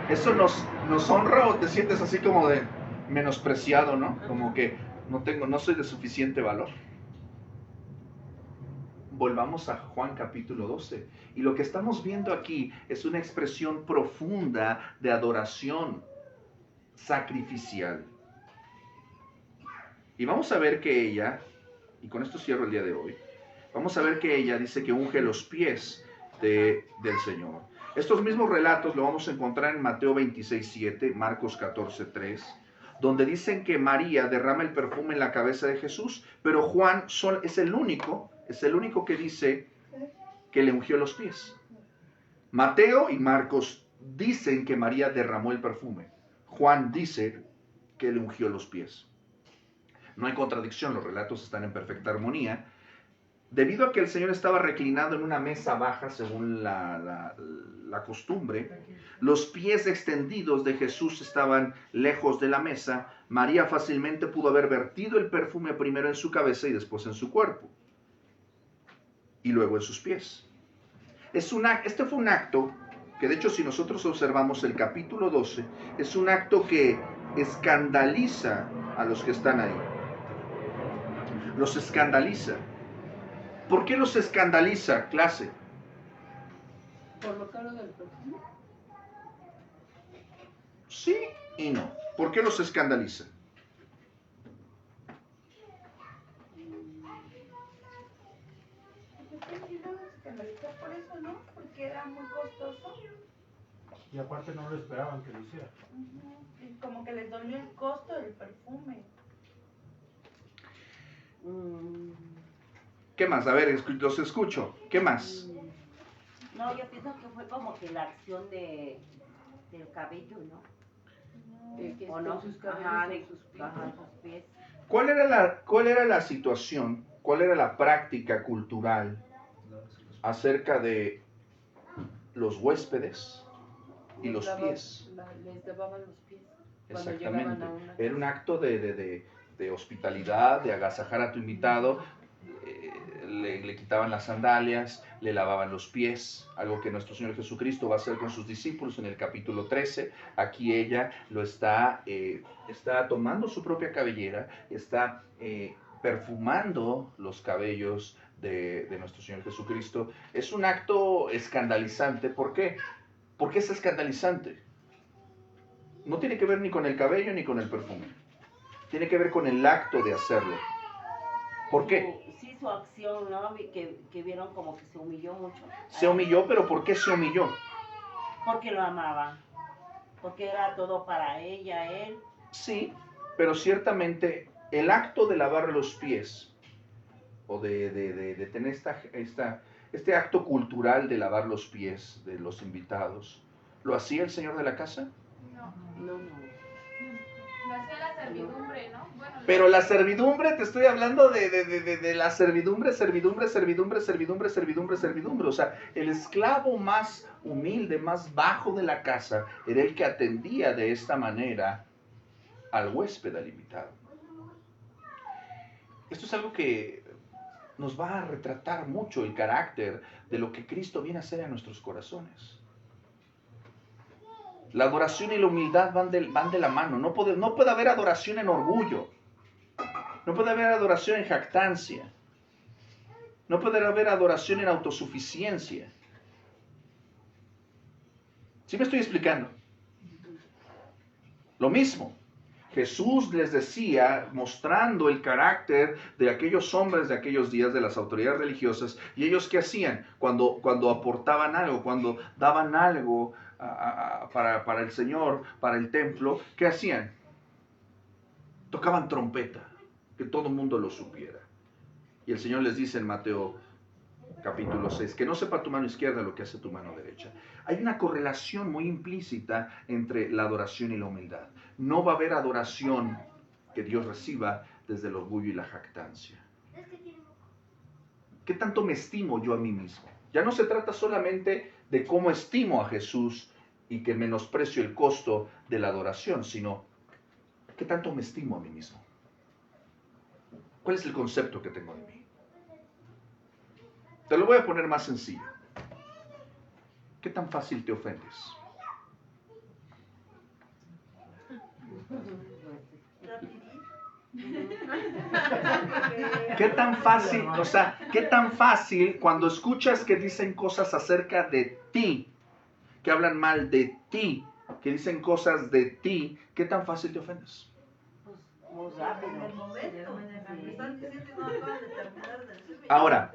¿Eso nos honra o te sientes así como de menospreciado, ¿no? Como que no soy de suficiente valor. Volvamos a Juan capítulo 12. Y lo que estamos viendo aquí es una expresión profunda de adoración sacrificial. Y vamos a ver que ella, y con esto cierro el día de hoy, vamos a ver que ella dice que unge los pies del Señor. Estos mismos relatos lo vamos a encontrar en Mateo 26:7, Marcos 14:3, donde dicen que María derrama el perfume en la cabeza de Jesús, pero Juan es el único que dice que le ungió los pies. Mateo y Marcos dicen que María derramó el perfume. Juan dice que le ungió los pies. No hay contradicción, los relatos están en perfecta armonía. Debido a que el Señor estaba reclinado en una mesa baja, según la costumbre, los pies extendidos de Jesús estaban lejos de la mesa. María fácilmente pudo haber vertido el perfume primero en su cabeza y después en su cuerpo, y luego en sus pies. Este fue un acto que, de hecho, si nosotros observamos el capítulo 12, es un acto que escandaliza a los que están ahí. Los escandaliza. ¿Por qué los escandaliza, clase? Por lo caro del perfume. Sí y no. ¿Por qué los escandaliza? Por eso, ¿no? Porque era muy costoso. Y aparte no lo esperaban que lo hiciera. Y como que les dolió el costo del perfume. ¿Qué más? A ver, los escucho. ¿Qué más? No, yo pienso que fue como que la acción del cabello, ¿no? De que ¿O no? sus cabellos Ajá, en de sus pies. ajá, sus pies. ¿Cuál era la situación? ¿Cuál era la práctica cultural acerca de los huéspedes y los pies? Les lavaban los pies cuando llegaban Exactamente. a una Era un acto de hospitalidad, de agasajar a tu invitado. Le quitaban las sandalias, le lavaban los pies, algo que nuestro Señor Jesucristo va a hacer con sus discípulos en el capítulo 13. Aquí ella lo está tomando su propia cabellera, está perfumando los cabellos de nuestro Señor Jesucristo. Es un acto escandalizante. ¿Por qué? ¿Por qué es escandalizante? No tiene que ver ni con el cabello ni con el perfume. Tiene que ver con el acto de hacerlo. ¿Por qué? Sí, su acción, ¿no? Que vieron como que se humilló mucho. Se humilló, pero ¿por qué se humilló? Porque lo amaba. Porque era todo para ella, él. Sí, pero ciertamente el acto de lavar los pies, o de tener este acto cultural de lavar los pies de los invitados, ¿lo hacía el señor de la casa? No. Lo hacía la servidumbre, ¿no? Bueno, Pero la servidumbre, te estoy hablando de la servidumbre. O sea, el esclavo más humilde, más bajo de la casa, era el que atendía de esta manera al huésped, al invitado. Esto es algo que nos va a retratar mucho el carácter de lo que Cristo viene a hacer en nuestros corazones. La adoración y la humildad van de la mano. No puede haber adoración en orgullo. No puede haber adoración en jactancia. No puede haber adoración en autosuficiencia. ¿Sí me estoy explicando? Lo mismo. Jesús les decía, mostrando el carácter de aquellos hombres de aquellos días, de las autoridades religiosas, y ellos ¿qué hacían? Cuando aportaban algo, cuando daban algo para el Señor, para el templo, ¿qué hacían? Tocaban trompeta, que todo el mundo lo supiera. Y el Señor les dice en Mateo capítulo 6, que no sepa tu mano izquierda lo que hace tu mano derecha. Hay una correlación muy implícita entre la adoración y la humildad. No va a haber adoración que Dios reciba desde el orgullo y la jactancia. ¿Qué tanto me estimo yo a mí mismo? Ya no se trata solamente de cómo estimo a Jesús y que menosprecio el costo de la adoración, sino ¿qué tanto me estimo a mí mismo? ¿Cuál es el concepto que tengo de mí? Te lo voy a poner más sencillo. ¿Qué tan fácil te ofendes? ¿Qué tan fácil, qué tan fácil cuando escuchas que dicen cosas acerca de ti, que hablan mal de ti, que dicen cosas de ti, qué tan fácil te ofendes? Muy rápido. en el momento. Están diciendo no acabas de terminar de decirme. Ahora,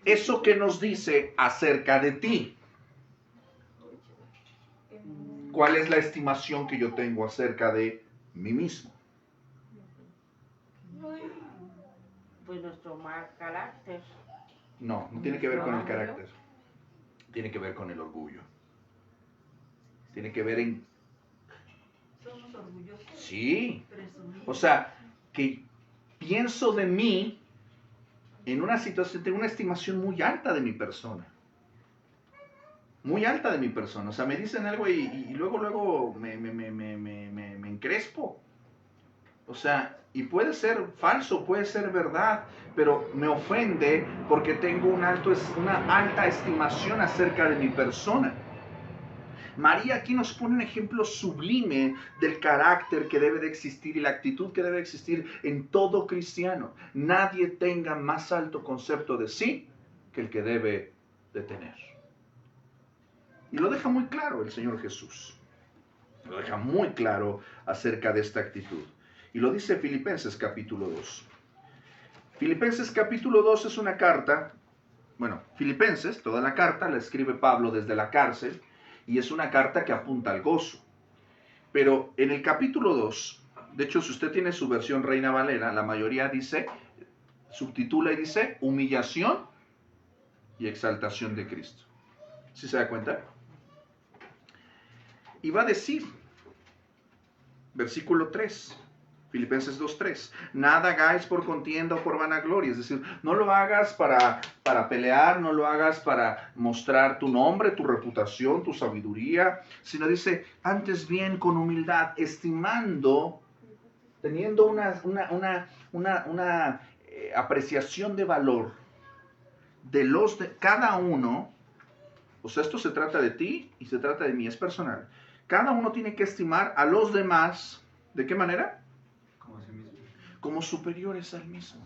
eso que nos dice acerca de ti, ¿cuál es la estimación que yo tengo acerca de mí mismo? Pues nuestro mal carácter. No, no tiene que ver con el carácter. Tiene que ver con el orgullo. Tiene que ver en... Somos orgullosos. Sí. Presumidos. O sea, que pienso de mí en una situación, tengo una estimación muy alta de mi persona. Muy alta de mi persona. O sea, me dicen algo y luego me encrespo. O sea, y puede ser falso, puede ser verdad, pero me ofende porque tengo una alta estimación acerca de mi persona. María aquí nos pone un ejemplo sublime del carácter que debe de existir y la actitud que debe existir en todo cristiano. Nadie tenga más alto concepto de sí que el que debe de tener. Y lo deja muy claro el Señor Jesús. Lo deja muy claro acerca de esta actitud. Y lo dice Filipenses capítulo 2. Filipenses capítulo 2 es una carta, bueno, Filipenses, toda la carta la escribe Pablo desde la cárcel, y es una carta que apunta al gozo. Pero en el capítulo 2, de hecho, si usted tiene su versión Reina Valera, la mayoría dice, subtitula y dice, humillación y exaltación de Cristo. ¿Sí se da cuenta? Y va a decir, versículo 3, Filipenses 2:3, nada hagáis por contienda o por vanagloria, es decir, no lo hagas para pelear, no lo hagas para mostrar tu nombre, tu reputación, tu sabiduría, sino dice, antes bien con humildad, estimando, teniendo una apreciación de valor de cada uno. O sea, esto se trata de ti y se trata de mí, es personal. Cada uno tiene que estimar a los demás, ¿de qué manera? Como a sí mismo. Como superiores al mismo.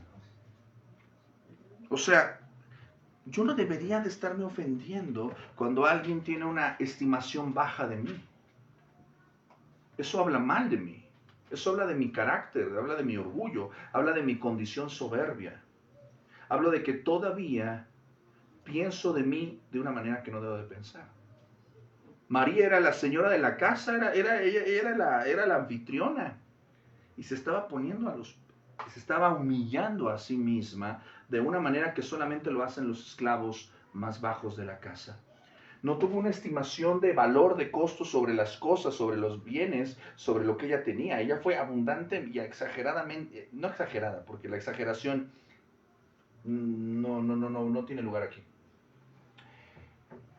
O sea, yo no debería de estarme ofendiendo cuando alguien tiene una estimación baja de mí. Eso habla mal de mí. Eso habla de mi carácter, habla de mi orgullo, habla de mi condición soberbia. Habla de que todavía pienso de mí de una manera que no debo de pensar. María era la señora de la casa, ella era la anfitriona. Y se estaba se estaba humillando a sí misma de una manera que solamente lo hacen los esclavos más bajos de la casa. No tuvo una estimación de valor, de costo sobre las cosas, sobre los bienes, sobre lo que ella tenía. Ella fue abundante y exageradamente, no exagerada, porque la exageración no tiene lugar aquí.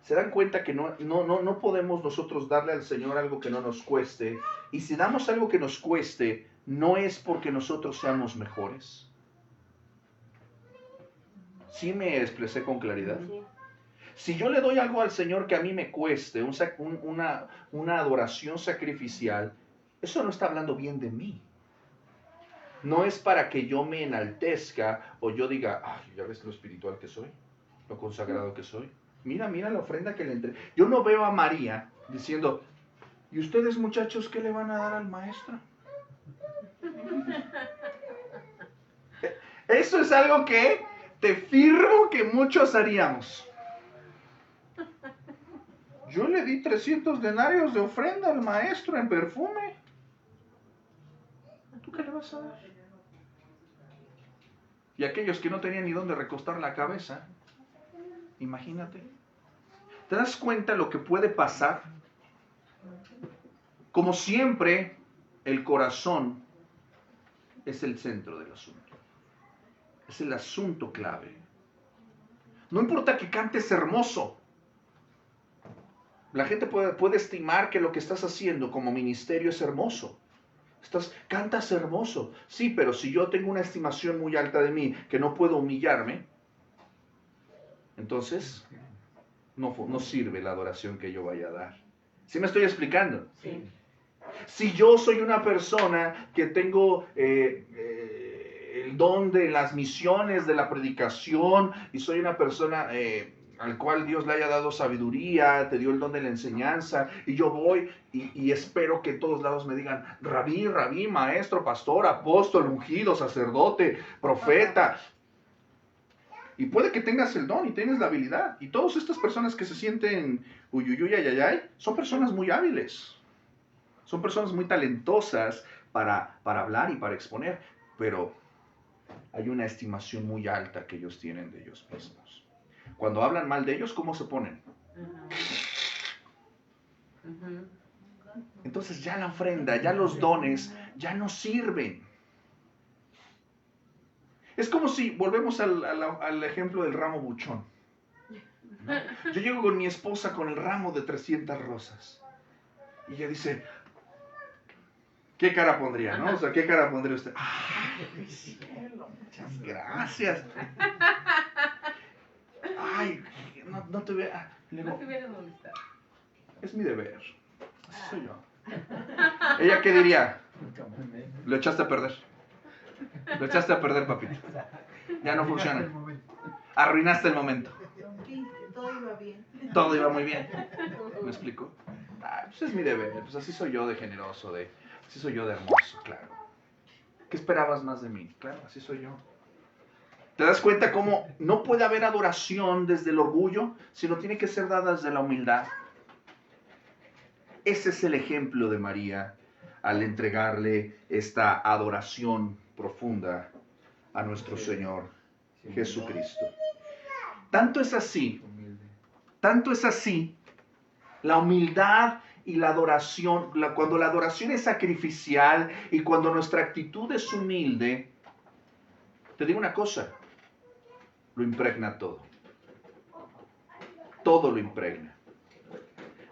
Se dan cuenta que no podemos nosotros darle al Señor algo que no nos cueste. Y si damos algo que nos cueste, no es porque nosotros seamos mejores. ¿Sí me expresé con claridad? Sí. Si yo le doy algo al Señor que a mí me cueste, una adoración sacrificial, eso no está hablando bien de mí. No es para que yo me enaltezca o yo diga, ay, ya ves lo espiritual que soy, lo consagrado que soy. Mira la ofrenda que le entregué. Yo no veo a María diciendo, ¿y ustedes muchachos qué le van a dar al maestro? Eso es algo que te firmo que muchos haríamos. Yo le di 300 denarios de ofrenda al maestro en perfume. ¿Tú qué le vas a dar? Y aquellos que no tenían ni dónde recostar la cabeza, imagínate. ¿Te das cuenta lo que puede pasar? Como siempre, el corazón es el centro del asunto. Es el asunto clave. No importa que cantes hermoso. La gente puede estimar que lo que estás haciendo como ministerio es hermoso. Cantas hermoso. Sí, pero si yo tengo una estimación muy alta de mí, que no puedo humillarme, entonces no sirve la adoración que yo vaya a dar. ¿Sí me estoy explicando? Sí. Si yo soy una persona que tengo el don de las misiones, de la predicación, y soy una persona al cual Dios le haya dado sabiduría, te dio el don de la enseñanza, y yo voy y espero que en todos lados me digan, rabí, maestro, pastor, apóstol, ungido, sacerdote, profeta. Y puede que tengas el don y tengas la habilidad. Y todas estas personas que se sienten uyuyuy, ayayay, son personas muy hábiles. Son personas muy talentosas para hablar y para exponer. Pero hay una estimación muy alta que ellos tienen de ellos mismos. Cuando hablan mal de ellos, ¿cómo se ponen? Entonces ya la ofrenda, ya los dones, ya no sirven. Es como si volvemos al ejemplo del ramo buchón, ¿no? Yo llego con mi esposa con el ramo de 300 rosas. Y ella dice, ¿qué cara pondría, no? O sea, ¿qué cara pondría usted? ¡Ay, mi cielo! Muchas gracias. Ay, no te vea. Le No digo, te hubieras molestado. es mi deber. Así soy yo. ¿Ella qué diría? Nunca más me- Lo echaste a perder. Lo echaste a perder, papito. Ya no funciona. Arruinaste el momento. Rompiste, todo iba bien. Todo iba muy bien. ¿Me explico? Pues es mi deber. Pues así soy yo de generoso, así soy yo de hermoso, claro. ¿Qué esperabas más de mí? Claro, así soy yo. ¿Te das cuenta cómo no puede haber adoración desde el orgullo, sino tiene que ser dada desde la humildad? Ese es el ejemplo de María al entregarle esta adoración profunda a nuestro Señor Jesucristo. Tanto es así, la humildad y la adoración, cuando la adoración es sacrificial y cuando nuestra actitud es humilde, te digo una cosa, lo impregna todo. Todo lo impregna.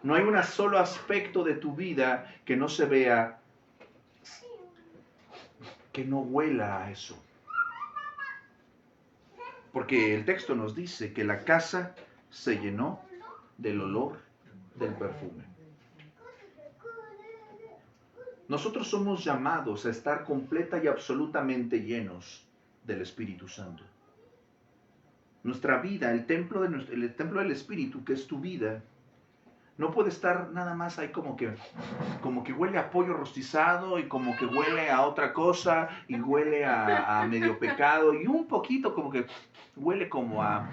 No hay un solo aspecto de tu vida que no se vea, que no huela a eso. Porque el texto nos dice que la casa se llenó del olor del perfume. Nosotros somos llamados a estar completa y absolutamente llenos del Espíritu Santo. Nuestra vida, el templo del Espíritu, que es tu vida, no puede estar nada más ahí como que huele a pollo rostizado y como que huele a otra cosa y huele a medio pecado y un poquito como que huele como a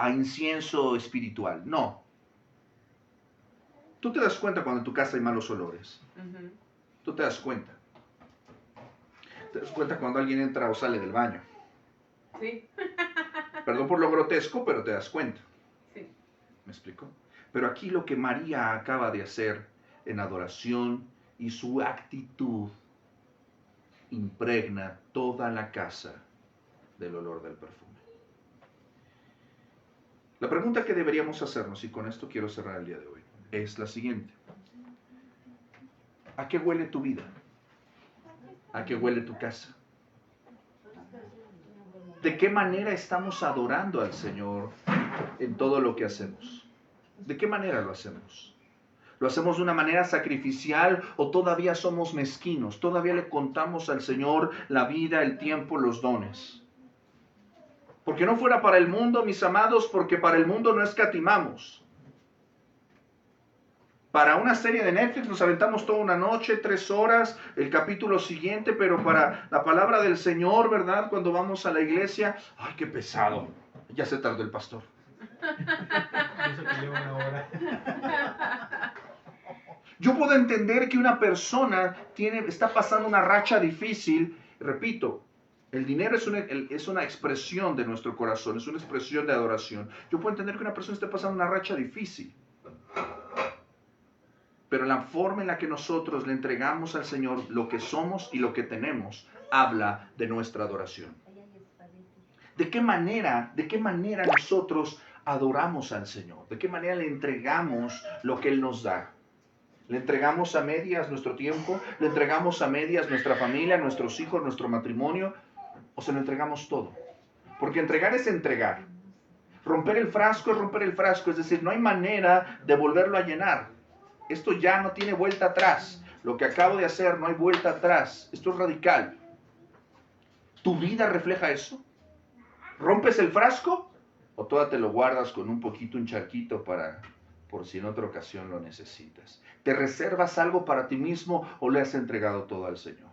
incienso espiritual. No. Tú te das cuenta cuando en tu casa hay malos olores. Ujú. Tú te das cuenta. Te das cuenta cuando alguien entra o sale del baño. Sí, Perdón por lo grotesco, pero te das cuenta. sí. ¿Me explico? Pero aquí lo que María acaba de hacer en adoración y su actitud impregna toda la casa del olor del perfume. La pregunta que deberíamos hacernos, y con esto quiero cerrar el día de hoy, es la siguiente. ¿A qué huele tu vida? ¿A qué huele tu casa? ¿De qué manera estamos adorando al Señor en todo lo que hacemos? ¿De qué manera lo hacemos? ¿Lo hacemos de una manera sacrificial o todavía somos mezquinos? ¿Todavía le contamos al Señor la vida, el tiempo, los dones? Porque no fuera para el mundo, mis amados, porque para el mundo no escatimamos. Para una serie de Netflix nos aventamos toda una noche, 3 horas, el capítulo siguiente, pero para la palabra del Señor, ¿verdad? Cuando vamos a la iglesia, ¡ay, qué pesado! Ya se tardó el pastor. Eso que lleva una hora. Yo puedo entender que una persona está pasando una racha difícil. Repito, el dinero es una expresión de nuestro corazón, es una expresión de adoración. Yo puedo entender que una persona esté pasando una racha difícil. Pero la forma en la que nosotros le entregamos al Señor lo que somos y lo que tenemos, habla de nuestra adoración. ¿De qué manera nosotros adoramos al Señor? ¿De qué manera le entregamos lo que Él nos da? ¿Le entregamos a medias nuestro tiempo? ¿Le entregamos a medias nuestra familia, nuestros hijos, nuestro matrimonio? ¿O se lo entregamos todo? Porque entregar es entregar. Romper el frasco es romper el frasco. Es decir, no hay manera de volverlo a llenar. Esto ya no tiene vuelta atrás. Lo que acabo de hacer no hay vuelta atrás. Esto es radical. ¿Tu vida refleja eso? ¿Rompes el frasco? ¿O todavía te lo guardas con un poquito, un charquito por si en otra ocasión lo necesitas? ¿Te reservas algo para ti mismo o le has entregado todo al Señor?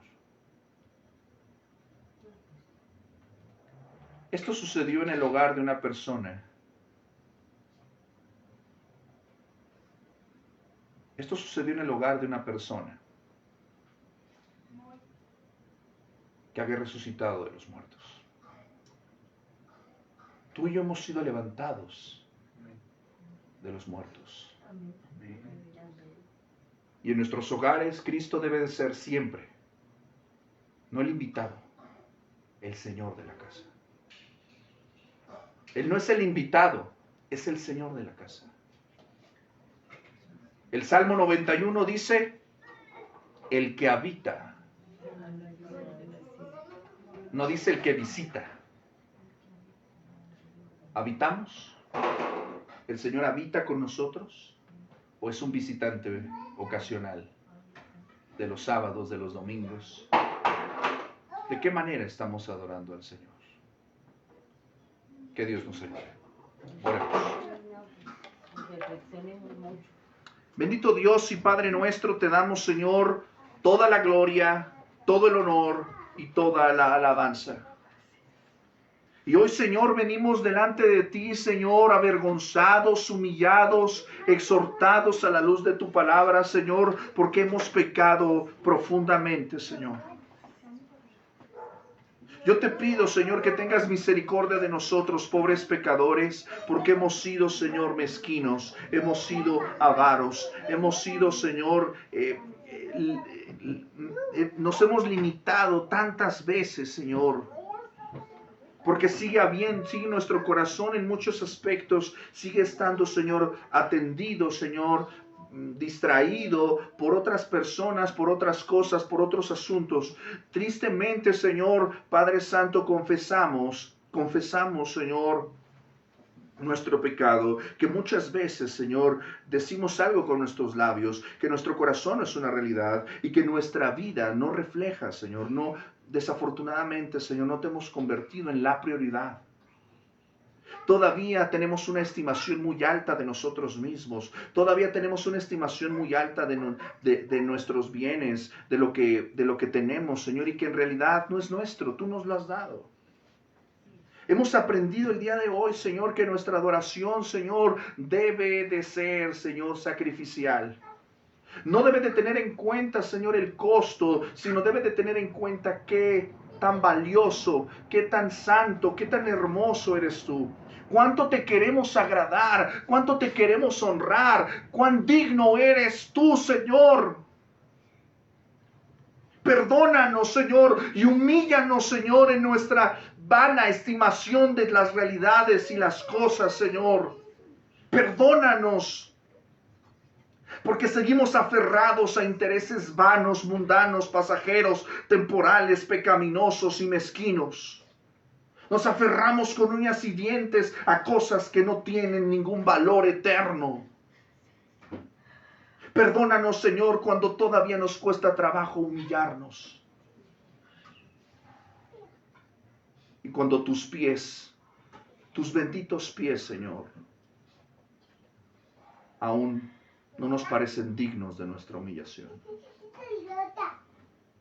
Esto sucedió en el hogar de una persona. Esto sucedió en el hogar de una persona que había resucitado de los muertos. Tú y yo hemos sido levantados de los muertos. Y en nuestros hogares Cristo debe de ser siempre, no el invitado, el Señor de la casa. Él no es el invitado, es el Señor de la casa. El Salmo 91 dice, el que habita. No dice el que visita. ¿Habitamos? ¿El Señor habita con nosotros? ¿O es un visitante ocasional de los sábados, de los domingos? ¿De qué manera estamos adorando al Señor? Que Dios nos ayude. Oremos. Reflexionemos mucho. Bendito Dios y Padre nuestro, te damos, Señor, toda la gloria, todo el honor y toda la alabanza. Y hoy, Señor, venimos delante de ti, Señor, avergonzados, humillados, exhortados a la luz de tu palabra, Señor, porque hemos pecado profundamente, Señor. Yo te pido, Señor, que tengas misericordia de nosotros, pobres pecadores, porque hemos sido, Señor, mezquinos, hemos sido avaros, hemos sido, Señor, nos hemos limitado tantas veces, Señor, porque sigue nuestro corazón en muchos aspectos, sigue estando, Señor, atendido, Señor, distraído por otras personas, por otras cosas, por otros asuntos. Tristemente, Señor, Padre Santo, confesamos, Señor, nuestro pecado, que muchas veces, Señor, decimos algo con nuestros labios, que nuestro corazón es una realidad y que nuestra vida no refleja, Señor, desafortunadamente, Señor, no te hemos convertido en la prioridad. Todavía tenemos una estimación muy alta de nosotros mismos. Todavía tenemos una estimación muy alta de nuestros bienes, de lo que tenemos, Señor, y que en realidad no es nuestro. Tú nos lo has dado. Hemos aprendido el día de hoy, Señor, que nuestra adoración, Señor, debe de ser, Señor, sacrificial. No debe de tener en cuenta, Señor, el costo, sino debe de tener en cuenta qué tan valioso, qué tan santo, qué tan hermoso eres tú. Cuánto te queremos agradar, cuánto te queremos honrar, cuán digno eres tú, Señor. Perdónanos, Señor, y humíllanos, Señor, en nuestra vana estimación de las realidades y las cosas, Señor. Perdónanos, porque seguimos aferrados a intereses vanos, mundanos, pasajeros, temporales, pecaminosos y mezquinos. Nos aferramos con uñas y dientes a cosas que no tienen ningún valor eterno. Perdónanos, Señor, cuando todavía nos cuesta trabajo humillarnos. Y cuando tus pies, tus benditos pies, Señor, aún no nos parecen dignos de nuestra humillación.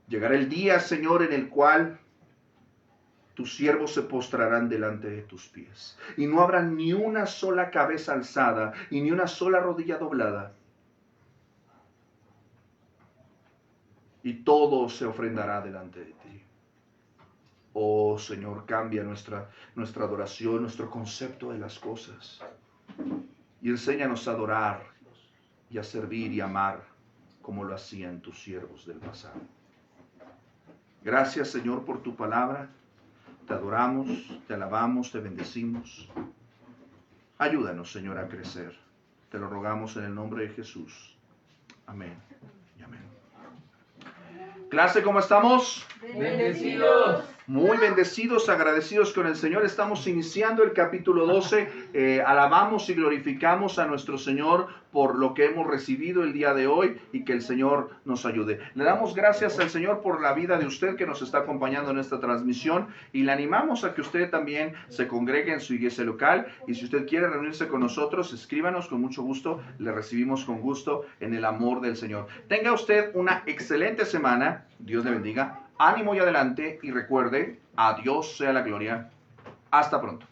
Llegará el día, Señor, en el cual tus siervos se postrarán delante de tus pies, y no habrá ni una sola cabeza alzada, y ni una sola rodilla doblada, y todo se ofrendará delante de ti. Oh, Señor, cambia nuestra adoración, nuestro concepto de las cosas, y enséñanos a adorar, y a servir y amar, como lo hacían tus siervos del pasado. Gracias, Señor, por tu palabra. Te adoramos, te alabamos, te bendecimos. Ayúdanos, Señor, a crecer. Te lo rogamos en el nombre de Jesús. Amén y amén. Clase, ¿cómo estamos? Bendecidos. Muy bendecidos, agradecidos con el Señor. Estamos iniciando el capítulo 12. Alabamos y glorificamos a nuestro Señor por lo que hemos recibido el día de hoy y que el Señor nos ayude. Le damos gracias al Señor por la vida de usted que nos está acompañando en esta transmisión y le animamos a que usted también se congregue en su iglesia local y si usted quiere reunirse con nosotros, escríbanos con mucho gusto. Le recibimos con gusto en el amor del Señor. Tenga usted una excelente semana. Dios le bendiga. Ánimo y adelante y recuerde, a Dios sea la gloria. Hasta pronto.